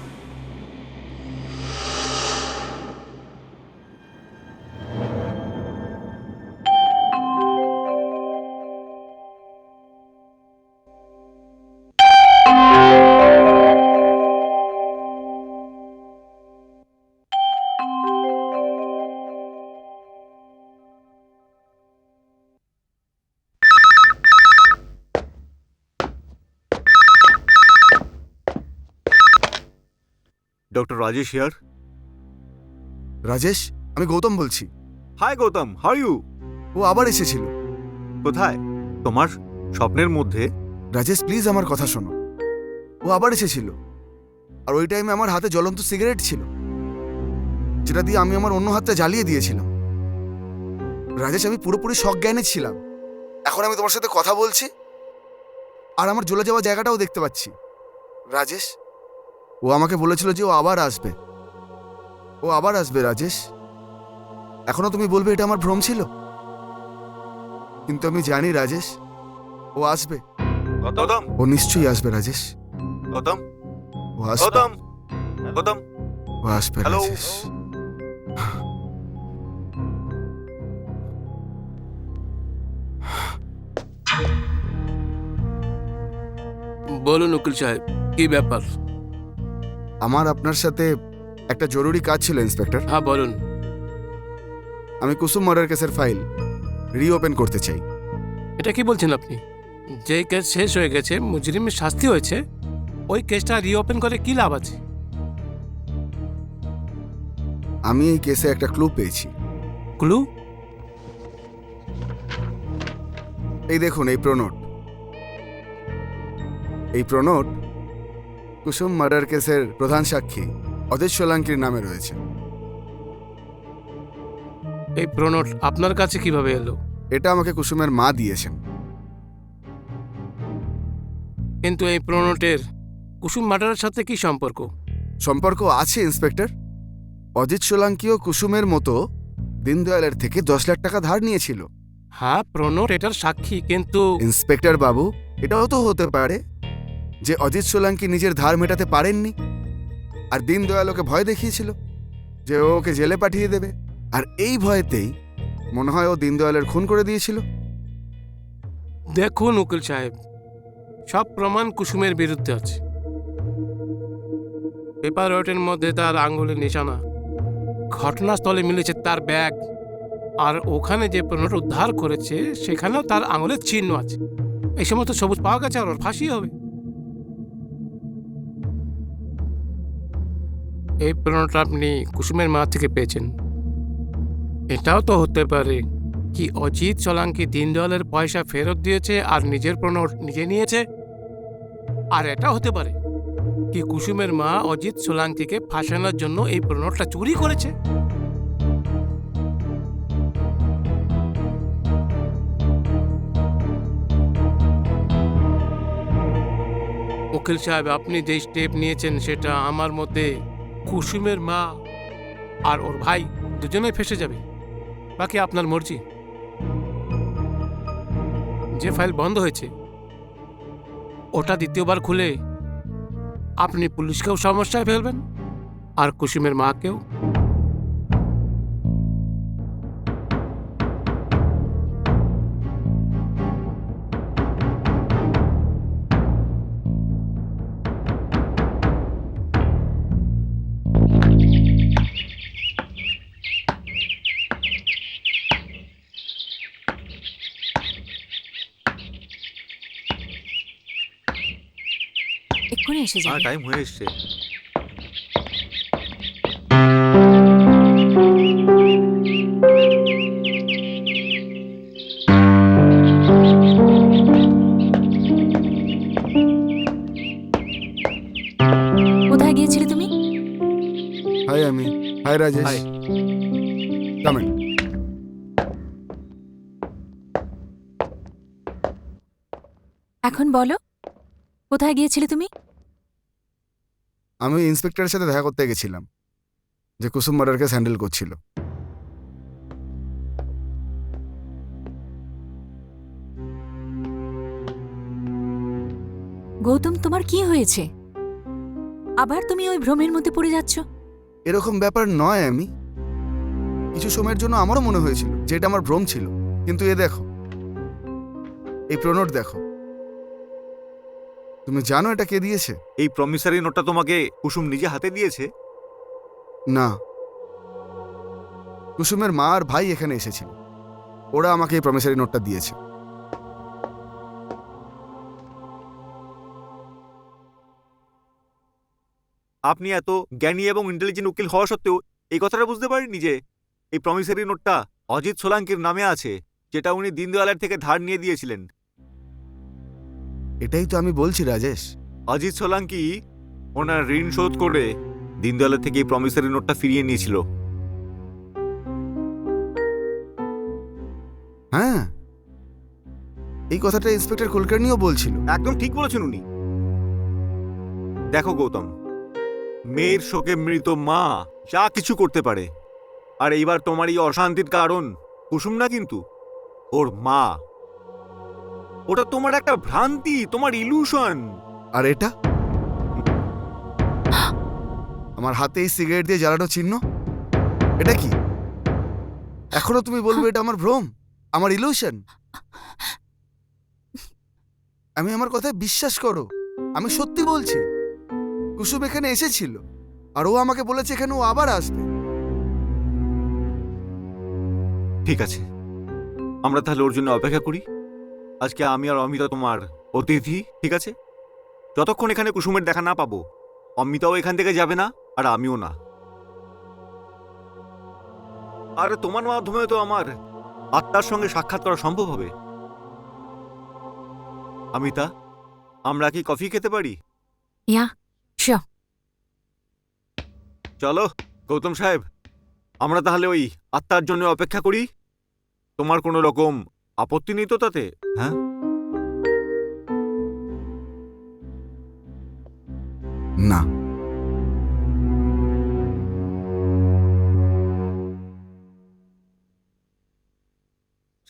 Doctor Rajesh here. রাজেশ, আমি গৌতম বলছি। Hi Gautam, how you? ও আবার এসেছিল। কোথায়? তোমার স্বপ্নের মধ্যে? রাজেশ, প্লিজ আমার কথা শোনো। ও আবার এসেছিল, আর ওই টাইমে আমার হাতে জ্বলন্ত সিগারেট ছিল, যেটা দিয়ে আমি আমার অন্য হাতটা জ্বালিয়ে দিয়েছিলাম। রাজেশ, আমি পুরোপুরি সজ্ঞানে ছিলাম। এখন আমি তোমার সাথে কথা বলছি, আর আমার জ্বলে যাওয়া জায়গাটাও দেখতে পাচ্ছি। রাজেশ, ও আমাকে বলেছিল যে ও আবার আসবে। ও আবার আসবে রাজেশ। এখনো তুমি বলবে এটা আমার ভ্রম ছিল, কিন্তু আমি জানি রাজেশ ও আসবে। গৌতম, ও নিশ্চয়ই আসবে রাজেশ। গৌতম, ও আসবে। গৌতম, গৌতম। ও আসবে হ্যালো। রাজেশ। বলুন উকিল সাহেব, কি ব্যাপার? আমার আপনার সাথে একটা জরুরি কাজ ছিল ইন্সপেক্টর। হ্যাঁ বলুন। আমি কুসুম মার্ডার কেসের ফাইল রিওপেন করতে চাই। এটা কি বলছেন আপনি? যে কেস শেষ হয়ে গেছে, মুজরিমের শাস্তি হয়েছে, ওই কেসটা রিওপেন করে কি লাভ আছে? আমি এই কেসে একটা ক্লু পেয়েছি। ক্লু? এই দেখুন, এই প্রনোট। এই প্রনোট কুসুম মার্ডার কেসের প্রধান সাক্ষী অজিত সোলাঙ্কির নামে রয়েছে। এই প্রনোট আপনার কাছে কিভাবে এলো? এটা আমাকে কুসুমের মা দিয়েছেন। কিন্তু এই প্রনোটের কুসুম মার্ডারের সাথে কি সম্পর্ক? সম্পর্ক আছে ইন্সপেক্টর। অজিত সোলাঙ্কিও কুসুমের মতো দীনদয়ালের থেকে 10 লাখ টাকা ধার নিয়েছিল। হ্যাঁ, প্রনোট এটার সাক্ষী, কিন্তু ইন্সপেক্টর বাবু, এটাও তো হতে পারে যে অজিত সোলাঙ্কি নিজের ধার মেটাতে পারেননি, আর দীনদয়াল ওকে ভয় দেখিয়েছিল যে ও ওকে জেলে পাঠিয়ে দেবে, আর এই ভয়েতেই মনে হয় ও দীনদয়ালের খুন করে দিয়েছিল। দেখুন উকিল সাহেব, সব প্রমাণ কুসুমের বিরুদ্ধে আছে। পেপার ওয়েটের মধ্যে তার আঙ্গুলের নিশানা, ঘটনাস্থলে মিলেছে তার ব্যাগ, আর ওখানে যে প্রনোট উদ্ধার করেছে সেখানেও তার আঙুলের চিহ্ন আছে। এই সমস্ত সবুজ পাওয়া গেছে, আর ওর ফাঁসি হবে। এই প্রনোট আপনি কুসুমের মা থেকে পেয়েছেন। এটাও তো হতে পারে কি অজিত সোলাঙ্কি দীনদয়ালের পয়সা ফেরত দিয়েছে আর নিজের প্রনোট নিজে নিয়েছে। আর এটা হতে পারে কি কুসুমের মা অজিত সোলাঙ্কিকে ফাঁসানোর জন্য এই প্রনোটটা চুরি করেছে। উকিল সাহেব, আপনি যে স্টেপ নিয়েছেন সেটা আমার মধ্যে কুসুমের মা আর ওর ভাই দুজনেই ফেসে যাবে। বাকি আপনার মর্জি। যে ফাইল বন্ধ হয়েছে ওটা দ্বিতীয়বার খুলে আপনি পুলিশকেও সমস্যায় ফেলবেন আর কুসুমের মাকেও। এক্ষুনি এসে হ্যাঁ, যাবে। টাইম হয়ে এসছে। কোথায় গিয়েছিলে তুমি? হাই আমি। Hi Rajesh. Hi. Come in. এখন বলো, কোথায় গিয়েছিলে তুমি? আমি ইন্সপেক্টরের সাথে দেখা করতে গেছিলাম, যে কুসুম মার্ডার কেস হ্যান্ডেল করছিল। গৌতম, তোমার কি হয়েছে? আবার তুমি ওই ভ্রমের মধ্যে পড়ে যাচ্ছ? এরকম ব্যাপার নয় আমি। কিছু সময়ের জন্য আমারও মনে হয়েছিল যে এটা আমার ভ্রম ছিল, কিন্তু এ দেখো, এই প্রনোট দেখো। তুমি জানো এটা কে দিয়েছে? এই প্রমিসারি নোটটা তোমাকে কুসুম নিজে হাতে দিয়েছে? না, কুসুমের মা আর ভাই এখানে এসেছিল, ওরা আমাকে এই প্রমিসারি নোটটা দিয়েছে। আপনি এত জ্ঞানী এবং ইন্টেলিজেন্ট উকিল হওয়া সত্ত্বেও এই কথাটা বুঝতে পারেননি যে এই প্রমিসারি নোটটা অজিত সোলাঙ্কির নামে আছে, যেটা উনি দীনদয়ালের থেকে ধার নিয়ে দিয়েছিলেন। এটাই তো আমি বলছি রাজেশ। অজিত সোলাঙ্কি ওনার ঋণ শোধ করে দীনদয়ালের থেকে এই প্রমিসারি নোটটা ফিরিয়ে নিয়েছিল। হ্যাঁ, এই কথাটা ইন্সপেক্টর কুলকার্নিও বলছিল। একদম ঠিক বলেছেন উনি। দেখো গৌতম, মেয়ের শোকে মৃত মা যা কিছু করতে পারে। আর এইবার তোমার এই অশান্তির কারণ কুসুম না, কিন্তু ওর মা। ওটা তোমার একটা ভ্রান্তি, তোমার ইলুশন। আর এটা আমার হাতে এই সিগারেট দিয়ে জ্বালানো চিহ্ন, এটা কি? এখনো তুমি বলবে এটা আমার ভ্রম, আমার ইলুশন? আমি আমার কথায় বিশ্বাস করো, আমি সত্যি বলছি। কুসুম এখানে এসেছিল আর ও আমাকে বলেছে এখানে ও আবার আসবে। ঠিক আছে, আমরা তাহলে ওর জন্য অপেক্ষা করি। আজকে আমি আর অমিতা তোমার অতিথি, ঠিক আছে? যতক্ষণ এখানে কুসুমের দেখা না পাবো, অমিতাও এখান থেকে যাবে না, আর আমিও না। আর তোমার মাধ্যমে তো আমার আত্মার সঙ্গে সাক্ষাৎ করা সম্ভব হবে। অমিতা, আমরা কি কফি খেতে পারি? Yeah sure. চলো গৌতম সাহেব, আমরা তাহলে ওই আত্মার জন্য অপেক্ষা করি। তোমার কোনো রকম আপত্তি নেই তো তাতে? হ্যাঁ, না,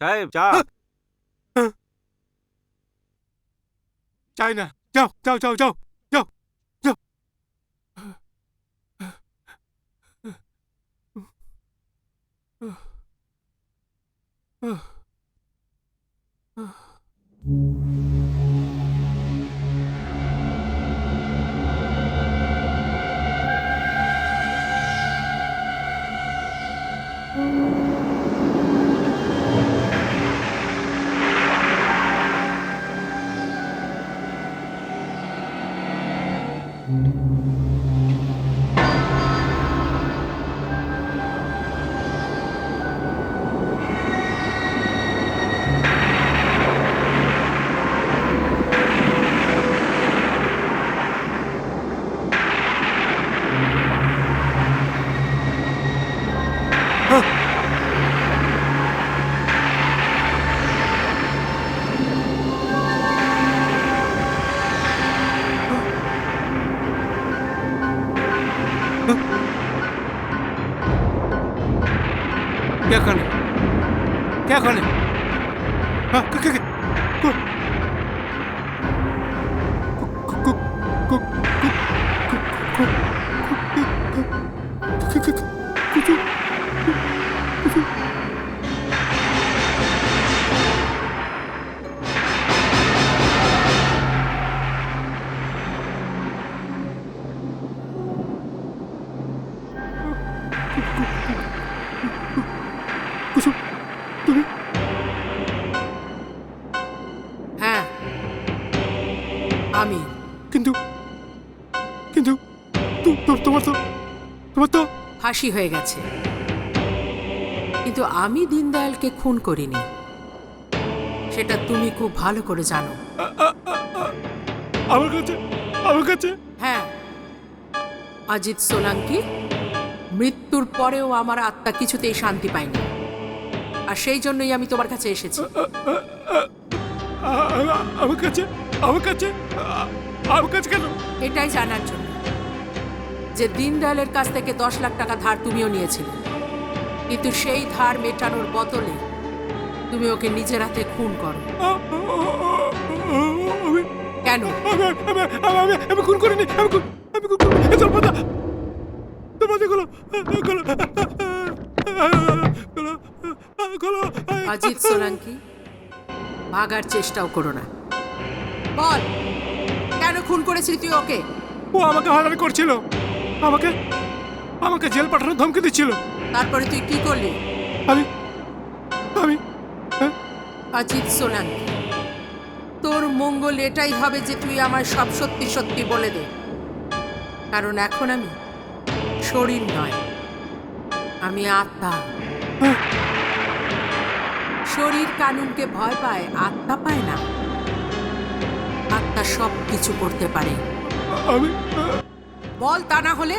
সাহেব চা। চাই না, যাও যাও যাও যাও যাও যাও। क्या करने, क्या करने? हाँ, হ্যাঁ, আমি। কিন্তু কিন্তু তোমার তো ফাঁসি হয়ে গেছে, কিন্তু আমি দীনদয়ালকে খুন করিনি, সেটা তুমি খুব ভালো করে জানো। আমার কাছে হ্যাঁ, অজিত সোলাঙ্কি মৃত্যুর পরেও আমার আত্মা কিছুতেই শান্তি পায়নি, আর সেই জন্যই আমি তোমার কাছে এসেছি। আমার কাছে কেন? এটাই জানার জন্য যে দীনদয়ালের কাছ থেকে 10 লাখ টাকা ধার তুমিও নিয়েছিলে, কিন্তু সেই ধার মেটানোর বদলে তুমি ওকে নিজের হাতে খুন করো। কেন? আমি খুন করিনি, আমি খুন করিনি। দরবাজা খোলো। অজিত সোলাঙ্কি, ভাগার চেষ্টাও করো না। বল, কেন খুন করেছিলি তুই ওকে? ও আমাকে হয়রানি করছিল, আমাকে জেল পাঠানোর ধমকি দিচ্ছিল। তারপরে তুই কি করলি? আমি অজিত সোলাঙ্কি, তোর মঙ্গল এটাই হবে যে তুই আমার সব সত্যি সত্যি বলে দে, কারণ এখন আমি শরীর নয়, আমি আত্মা। শরীর কানুনকে ভয় পায়, আত্মা পায় না। আত্মা সব কিছু করতে পারে। আমি বল, তা না হলে?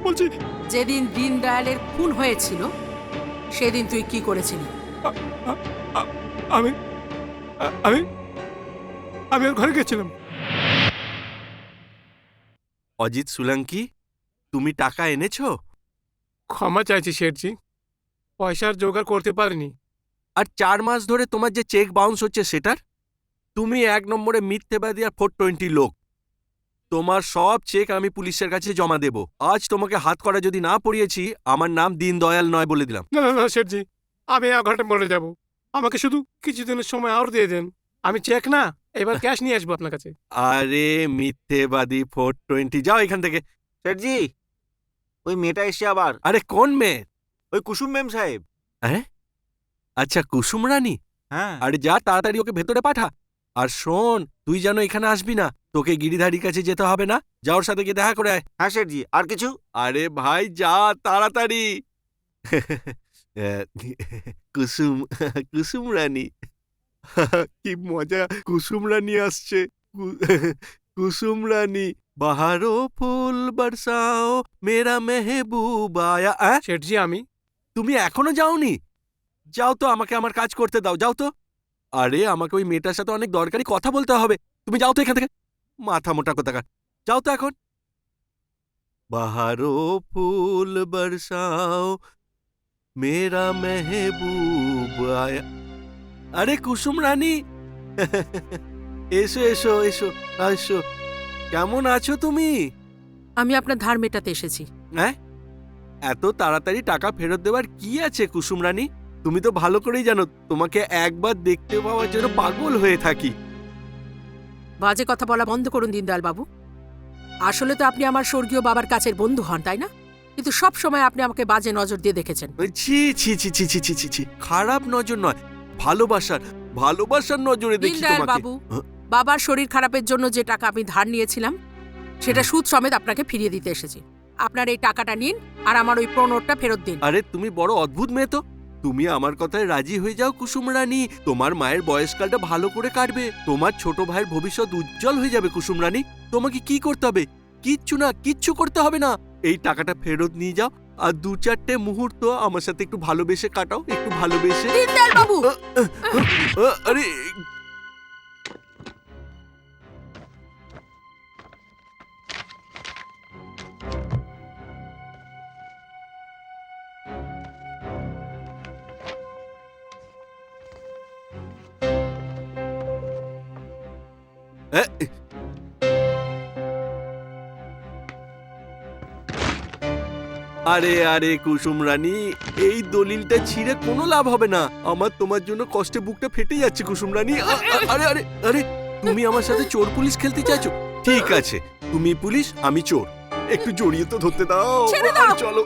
বলছি। যেদিন দীনদয়ালের খুন হয়েছিল সেদিন তুই কি করেছিলি? আমি ওর ঘরে গেছিলাম। অজিত সোলাঙ্কি, তুমি টাকা এনেছো? ক্ষমা চাইছি শেঠজি, পয়সার জোগাড় করতে পারিনি। আর 4 মাস ধরে তোমার যে চেক বাউন্স হচ্ছে সেটার? তুমি 1 নম্বরে মিথ্যেবাদী আর 420 লোক। তোমার সব চেক আমি পুলিশের কাছে জমা দেব। আজ তোমাকে হাত করা যদি না পড়িয়েছি, আমার নাম দীনদয়াল নয় বলে দিলাম। না না না শেঠজি, আমি এক ঘন্টা মরে যাব। আমাকে শুধু কিছুদিনের সময় আর দিয়ে দেন। আমি চেক না, এবার ক্যাশ নিয়ে আসবো আপনার কাছে। আরে মিথ্যেবাদী 420, যাও এখান থেকে। শেঠজি, ওই মেয়েটা এসে আবার। আরে কোন মেয়ে? ওই কুসুম ম্যাম সাহেব। হ্যাঁ, আচ্ছা কুসুম রানী। হ্যাঁ। আরে যা তাড়াতাড়ি ওকে ভেতরে পাঠা। আর শোন, তুই যেন এখানে আসবি না। তোকে গিরিধারীর কাছে যেতে হবে না, যা ওর সাথে গিয়ে দেখা করে আয়। হ্যাঁ শেঠজি, আর কিছু? আরে ভাই যা তাড়াতাড়ি। কুসুম, কুসুম রানী। কি মজা, কুসুম রানী আসছে। কুসুম রানী, বাহারো ফুল বরসাও মেরা মেহবুব আয়া। শেঠজি আমি তুমি এখনো যাওনি? যাও তো, আমাকে আমার কাজ করতে দাও, যাও তো। আরে আমাকে ওই মেয়েটার সাথে অনেক দরকারি কথা বলতে হবে। তুমি যাও তো এখান থেকে, মাথা মোটা কোথাকার। যাও তো এখন। বাহারো ফুল বরসাও মেরা মেহবুব আয়া। আরে কুসুম রানী, এসো এসো এসো এসো। কেমন আছো তুমি? আমি আপনার ধার মেটাতে এসেছি। হ্যাঁ, এত তাড়াতাড়ি টাকা ফেরত দেওয়ার কি আছে কুসুম রানী? তুমি তো ভালো করেই জানো তোমাকে একবার দেখতে পাওয়ার জন্য পাগল হয়ে থাকি। বাজে কথা বলা বন্ধ করুন দীনদয়াল বাবু। আসলে তো আপনি আমার স্বর্গীয় বাবার কাছের বন্ধু হন, তাই না? কিন্তু সব সময় আপনি আমাকে বাজে নজর দিয়ে দেখেছেন। ছি ছি ছি ছি ছি ছি ছি ছি, খারাপ নজর নয়, ভালোবাসার ভালোবাসার নজরে দেখি দীনদয়াল তোমাকে। বাবু, বাবার শরীর খারাপের জন্য যে টাকা আমি ধার নিয়েছিলাম সেটা সুদ সমেত আপনাকে ফিরিয়ে দিতে এসেছি। আপনার এই টাকাটা নিন আর আমার ওই প্রণোটটা ফেরত দিন। আরে তুমি বড় অদ্ভুত মেয়ে তো। তুমি আমার কথায় রাজি হয়ে যাও কুসুম রানী। তোমার মায়ের বয়সকালটা ভালো করে কাটবে, তোমার ছোট ভাইয়ের ভবিষ্যৎ উজ্জ্বল হয়ে যাবে কুসুম রানী। তোমাকে কি করতে হবে? কিচ্ছু না, কিচ্ছু করতে হবে না। এই টাকাটা ফেরত নিয়ে যাও আর 2-4টে মুহূর্ত আমার সাথে একটু ভালোবেসে কাটাও, একটু ভালোবেসে। দীনদয়াল বাবু, আরে এ, আরে আরে কুসুম রানী, এই দলিলটা ছিঁড়ে কোনো লাভ হবে না। আমার তোমার জন্য কষ্টে বুকটা ফেটে যাচ্ছে কুসুম রানী। আরে আরে আরে, তুমি আমার সাথে চোর পুলিশ খেলতে চাইছো? ঠিক আছে, তুমি পুলিশ আমি চোর, একটু জড়িয়ে তো ধরতে দাও। ছেড়ে দাও। চলো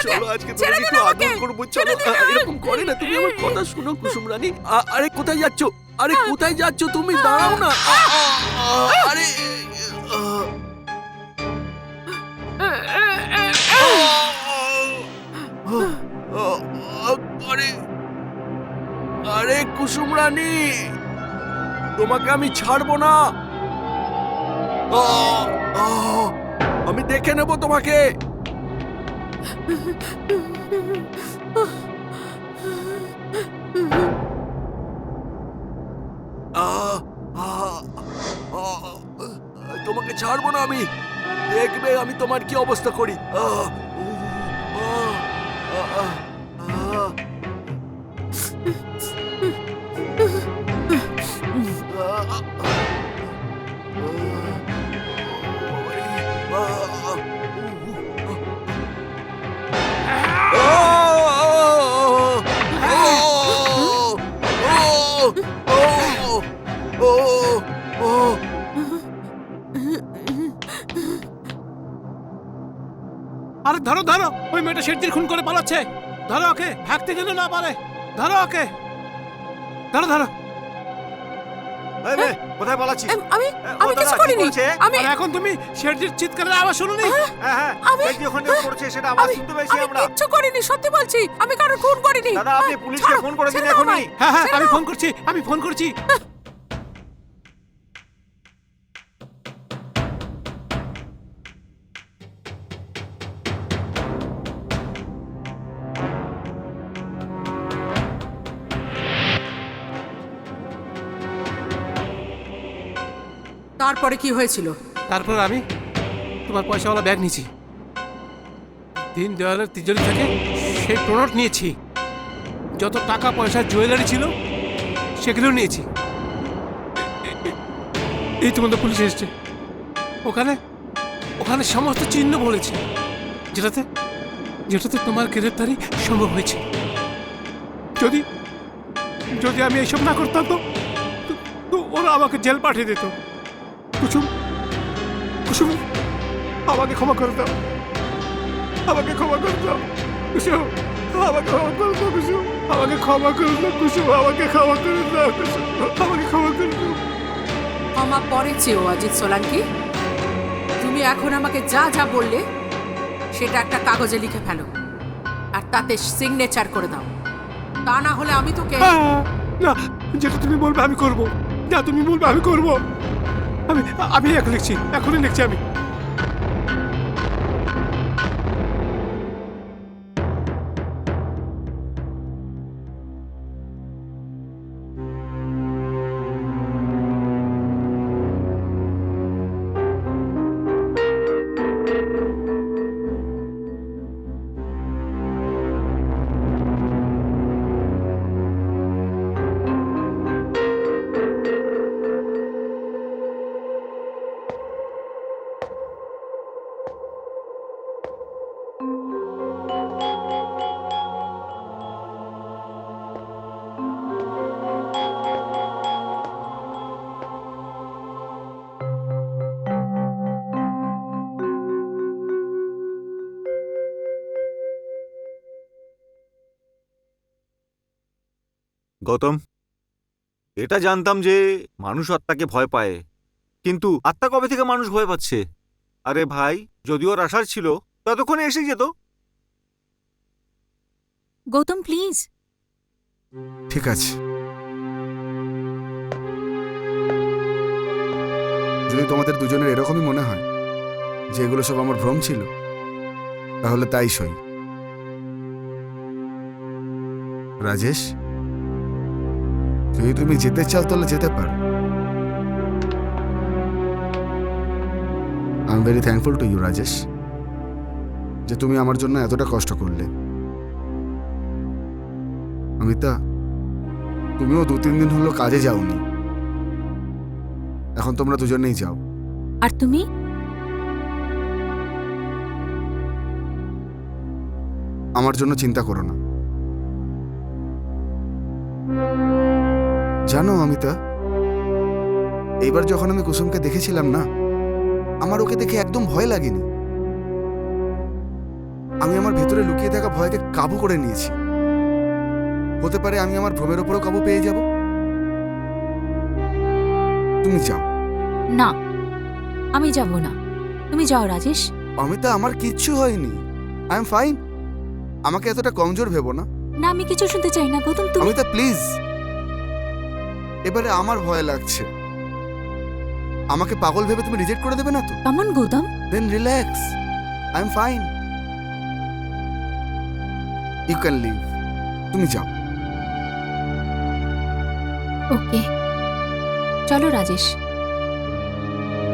চলো, আজকে ছেড়ে তোমাকে দিন একটু আমাকে। আদর করবো। চলো, এরকম করে না, তুমি আমার কথা শোনো কুসুম রানী। আরে কোথায় যাচ্ছ? আরে কোথায় যাচ্ছ তুমি? দাঁড়াও না। আরে আরে আরে কুসুম রানী, তোমাকে আমি ছাড়বো না। আমি দেখে নেব তোমাকে। তোমাকে ছাড়বো না আমি। দেখবে আমি তোমার কি অবস্থা করি। আরে ধরো ধরো, ওই মেয়েটা শেঠজির খুন করে পালাচ্ছে। ধরো ওকে, ভাগতে যেন না পারে। ধরো ওকে, ধরো ধরো। এই মেয়ে, কোথায় পালাচ্ছিস? আমি ও আমি দাদা, কিছু কি করিনি। বলছে? আমি আর এখন তুমি শেঠজির চিৎকারের আওয়াজ শুনুনি? হ্যাঁ হ্যাঁ, আমি- শেঠজি ওখানে পড়ছে, সেটা আওয়াজ শুনতে পেয়েছি আমি আমরা। কিচ্ছু করিনি, সত্যি বলছি। আমি কারোর খুন করিনি। দাদা, আপনি পুলিশকে ছাড়ো, ফোন করে দিন ছেড়ে দাও এখনই। আমায়। হ্যাঁ হ্যাঁ, ছেড়ে আমি দাও। ফোন করছি, আমি ফোন করছি। তারপরে কি হয়েছিল? তারপর আমি তোমার পয়সাওয়ালা ব্যাগ নিয়েছি, দীনদয়ালের তিজোরি থেকে সেই প্রোডাক্ট নিয়েছি, যত টাকা পয়সা জুয়েলারি ছিল সেগুলো নিয়েছি। এই তোমাদের পুলিশ এসছে, ওখানে ওখানে সমস্ত চিহ্ন বলেছে, যেটাতে যেটাতে তোমার গ্রেফতারি সম্ভব হয়েছে। যদি যদি আমি এইসব না করতাম তো তো ওরা আমাকে জেল পাঠিয়ে দিত। কুসুম, কুসুম, আমাকে ক্ষমা করে দাও, আমাকে ক্ষমা করে দাও কুসুম, আমাকে ক্ষমা করে দাও কুসুম, আমাকে ক্ষমা করে দাও কুসুম, আমাকে ক্ষমা করে দাও কুসুম, আমাকে ক্ষমা করে দাও। ক্ষমা পরে চেয়েও অজিত সোলাঙ্কি। তুমি এখন আমাকে যা যা বললে সেটা একটা কাগজে লিখে ফেলো আর তাতে সিগনেচার করে দাও, তা না হলে আমি তোকে না, যেটা তুমি বলবে আমি করব, যা তুমি বলবে আমি করব। আমি আমি এখন লিখছি, এখনই লিখছি আমি। গৌতম, এটা জানতাম যে মানুষ আত্মাকে ভয় পায়, কিন্তু আত্মা কবে থেকে মানুষ ভয় পাচ্ছে? আরে ভাই, যদি ওর আসার ছিল ততক্ষণে এসে যেত। গৌতম প্লিজ। ঠিক আছে, যদি তোমাদের দুজনের এরকমই মনে হয় যে এগুলো সব আমার ভ্রম ছিল, তাহলে তাই সই। রাজেশ, যদি তুমি যেতে চাও তাহলে যেতে পারো। I am very thankful to you Rajesh, যে তুমি আমার জন্য এতটা কষ্ট করলে। অমিতা, তুমিও 2-3 দিন হলো কাজে যাওনি, এখন তোমরা দুজনেই যাও। আর তুমি? আমার জন্য চিন্তা করো না। জানো অমিতা, এইবার যখন আমি কুসুমকে দেখেছিলাম না, আমার ওকে দেখে একদম ভয় লাগেনি। আমি আমার ভেতরে লুকিয়ে থাকা ভয়কে কাবু করে নিয়েছি। হতে পারে আমি আমার ভ্রমের ওপরও কাবু পেয়ে যাব। তুমি যাও। না, আমি যাব না, তুমি যাও রাজেশ। অমিতা, আমার কিচ্ছু হয়নি, আই এম ফাইন। আমাকে এতটা কমজোর ভেবো না। না, আমি কিছু শুনতে চাই না গৌতম, তুমি। অমিতা প্লিজ, এবারে আমার ভয় লাগছে। আমাকে পাগল ভেবে তুমি রিজেক্ট করে দেবে না তো? কেমন Gautam? Then relax, I am fine, you can leave. তুমি যাও। ওকে, চলো Rajesh,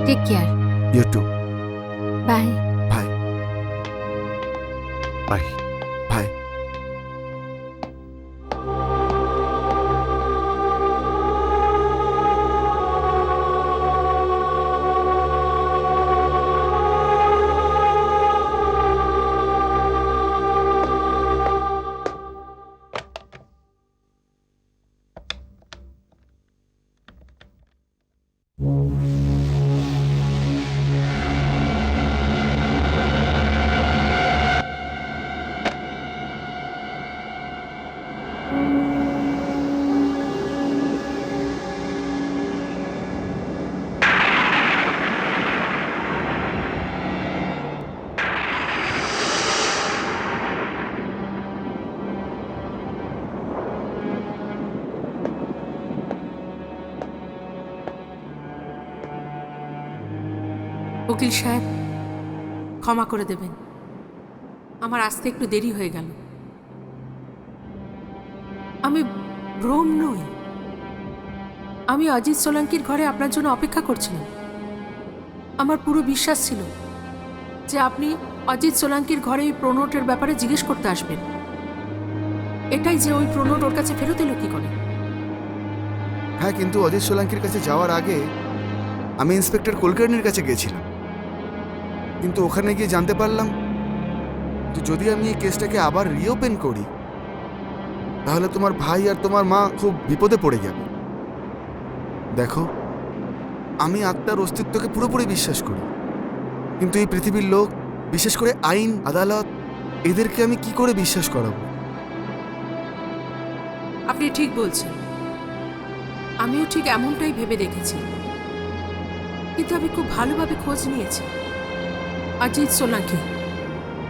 take care, you too. Bye. Bye bye. Bye. উকিল সাহেব, ক্ষমা করে দেবেন, আমার আসতে একটু দেরি হয়ে গেল। আমি ভ্রম নই, আমি অজিত সোলাঙ্কির ঘরে আপনার জন্য অপেক্ষা করছিলাম। আমার পুরো বিশ্বাস ছিল যে আপনি অজিত সোলাঙ্কির ঘরে ওই প্রোনোটের ব্যাপারে জিজ্ঞেস করতে আসবেন। এটাই যে ওই প্রোনোট ওর কাছে ফেরত এলো কি করে? হ্যাঁ, কিন্তু অজিত সোলাঙ্কির কাছে যাওয়ার আগে আমি ইন্সপেক্টর কুলকার্নির কাছে গেছিলাম। কিন্তু ওখানে গিয়ে জানতে পারলাম তো যদি আমি এই কেসটাকে আবার রিওপেন করি তাহলে তোমার ভাই আর তোমার মা খুব বিপদে পড়ে যাবে। দেখো, আমি আত্মার অস্তিত্বকে পুরোপুরি বিশ্বাস করি, কিন্তু এই পৃথিবীর লোক, বিশেষ করে আইন আদালত, এদেরকে আমি কি করে বিশ্বাস করাবো? আপনি ঠিক বলছেন, আমিও ঠিক এমনটাই ভেবে দেখেছি। কিন্তু আমি খুব ভালোভাবে খোঁজ নিয়েছি। অজিত সোলাঙ্কি,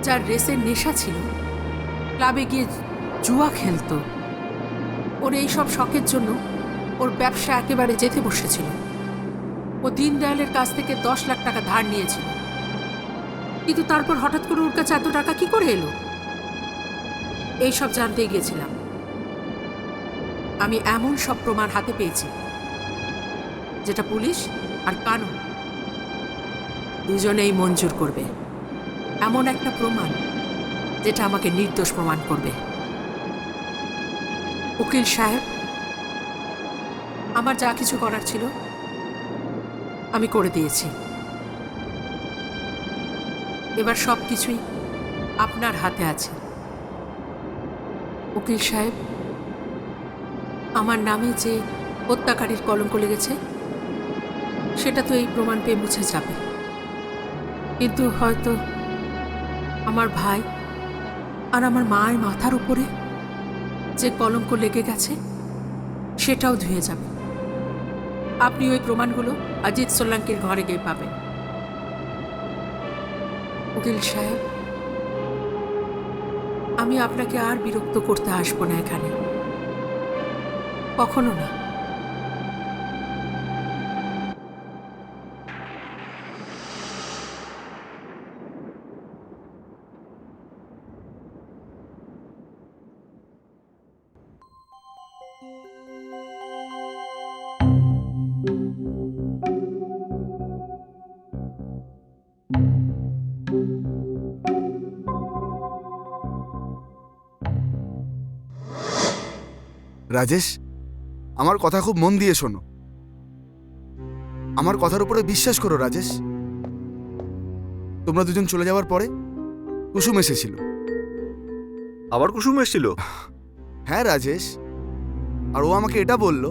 যার রেসের নেশা ছিল, ক্লাবে গিয়ে জুয়া খেলতো, ওর এইসব শখের জন্য ওর ব্যবসা একেবারে যেতে বসেছিল। ও দীনদয়ালের কাছ থেকে 10 লাখ টাকা ধার নিয়েছিল, কিন্তু তারপর হঠাৎ করে ওর কাছে এত টাকা কি করে এলো? এইসব জানতেই গিয়েছিলাম। আমি এমন সব প্রমাণ হাতে পেয়েছি যেটা পুলিশ আর কানুন দুজনেই মঞ্জুর করবে। এমন একটা প্রমাণ যেটা আমাকে নির্দোষ প্রমাণ করবে। উকিল সাহেব, আমার যা কিছু করার ছিল আমি করে দিয়েছি। এবার সব কিছুই আপনার হাতে আছে। উকিল সাহেব, আমার নামে যে হত্যাকারীর কলঙ্ক লেগেছে সেটা তো এই প্রমাণ পেয়ে মুছে যাবে, কিন্তু হয়তো আমার ভাই আর আমার মায়ের মাথার উপরে যে কলঙ্ক লেগে গেছে সেটাও ধুয়ে যাবে। আপনি ওই প্রমাণগুলো অজিত সোলাঙ্কির ঘরে গিয়ে পাবেন। উকিল সাহেব, আমি আপনাকে আর বিরক্ত করতে আসবো না এখানে, কখনো না। রাজেশ, আমার কথা খুব মন দিয়ে শোনো। আমার কথার উপরে বিশ্বাস করো রাজেশ। তোমরা দুজন চলে যাওয়ার পরে কুসুম এসেছিল। আবার কুসুম এসেছিল? হ্যাঁ রাজেশ, আর ও আমাকে এটা বলল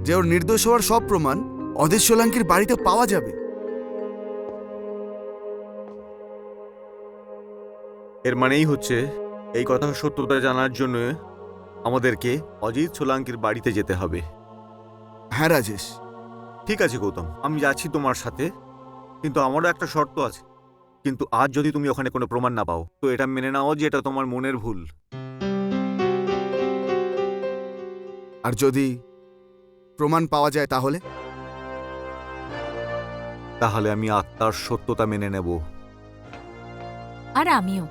যে ওর নির্দোষ হওয়ার সব প্রমাণ অজিত সোলাঙ্কির বাড়িতে পাওয়া যাবে। এর মানেই হচ্ছে এই কথা সত্যতা জানার জন্য আমাদেরকে অজিত সোলাঙ্কির বাড়িতে যেতে হবে। হ্যাঁ রাজেশ। ঠিক আছে গৌতম, আমি যাচ্ছি তোমার সাথে, কিন্তু আমারও একটা শর্ত আছে। কিন্তু আজ যদি তুমি ওখানে কোনো প্রমাণ না পাও তো এটা মেনে নাও যে এটা তোমার মনের ভুল। আর যদি প্রমাণ পাওয়া যায় তাহলে? তাহলে আমি আত্মার সত্যতা মেনে নেব। আর আমিও।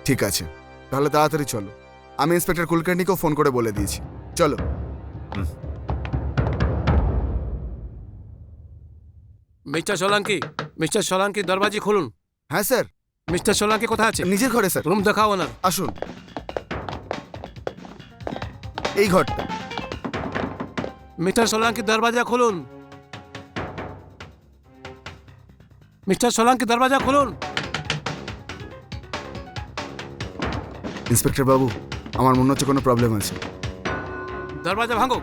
ঠিক আছে, তাহলে তাড়াতাড়ি চলো। আমি ইন্সপেক্টর কুলকার্নিকেও ফোন করে বলে দিয়েছি। চলো। মিস্টার সোলাঙ্কি, মিস্টার সোলাঙ্কি, দরবাজি খুলুন। হ্যাঁ স্যার। মিস্টার সোলাঙ্কি কোথায় আছে? নিজের ঘরে স্যার। রুম দেখাও না। আসুন, এই ঘরটা। মিস্টার সোলাঙ্কি, দরজা খুলুন। মিস্টার সোলাঙ্কি, দরজা খুলুন। ইন্সপেক্টর বাবু, আমার মনে হচ্ছে কোনো প্রবলেম আছে। দরজা ভাঙো।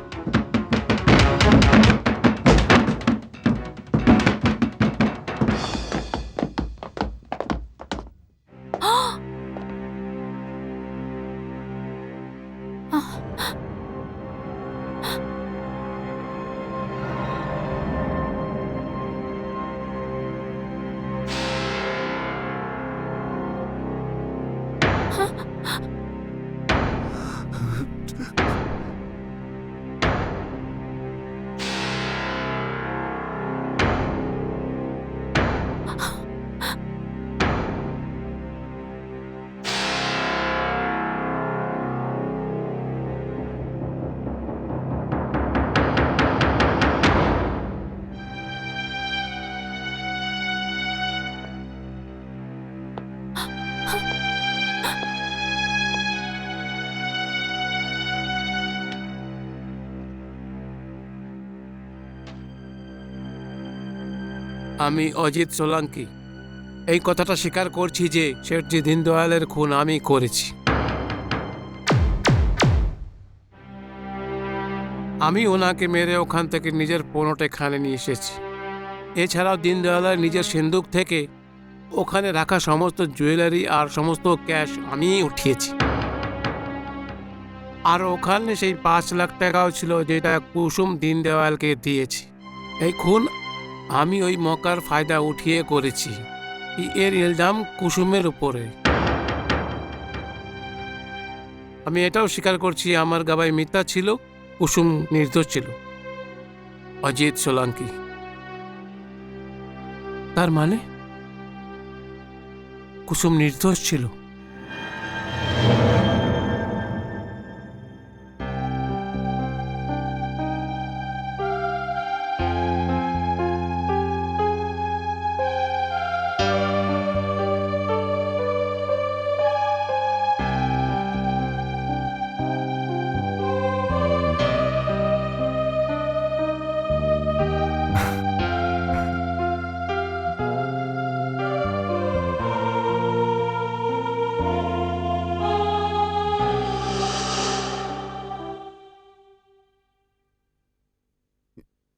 আমি অজিত সোলাঙ্কি এই কথাটা স্বীকার করছি যে শেঠজি দীনদয়ালের খুন আমি করেছি। আমি ওনাকে মেরে ওখান থেকে নিজের পণ্যটা এখানে নিয়ে এসেছি। এছাড়াও দীনদয়ালের নিজের সিন্দুক থেকে ওখানে রাখা সমস্ত জুয়েলারি আর সমস্ত ক্যাশ আমিই উঠিয়েছি। আর ওখানে সেই 5 লাখ টাকাও ছিল যেটা কুসুম দীনদয়ালকে দিয়েছি। এই খুন আমি ওই মকার ফায়দা উঠিয়ে করেছি। এর ইলজাম কুসুমের উপরে। আমি এটাও স্বীকার করছি আমার গাবায় মিথ্যা ছিল, কুসুম নির্দোষ ছিল। অজিত সোলাঙ্কি। তার মানে কুসুম নির্দোষ ছিল।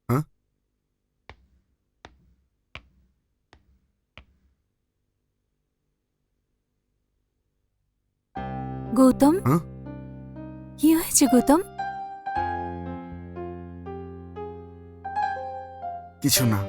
হ্যাঁ? গৌতম, হ্যাঁ? কি হয়েছে গৌতম? কিছু না।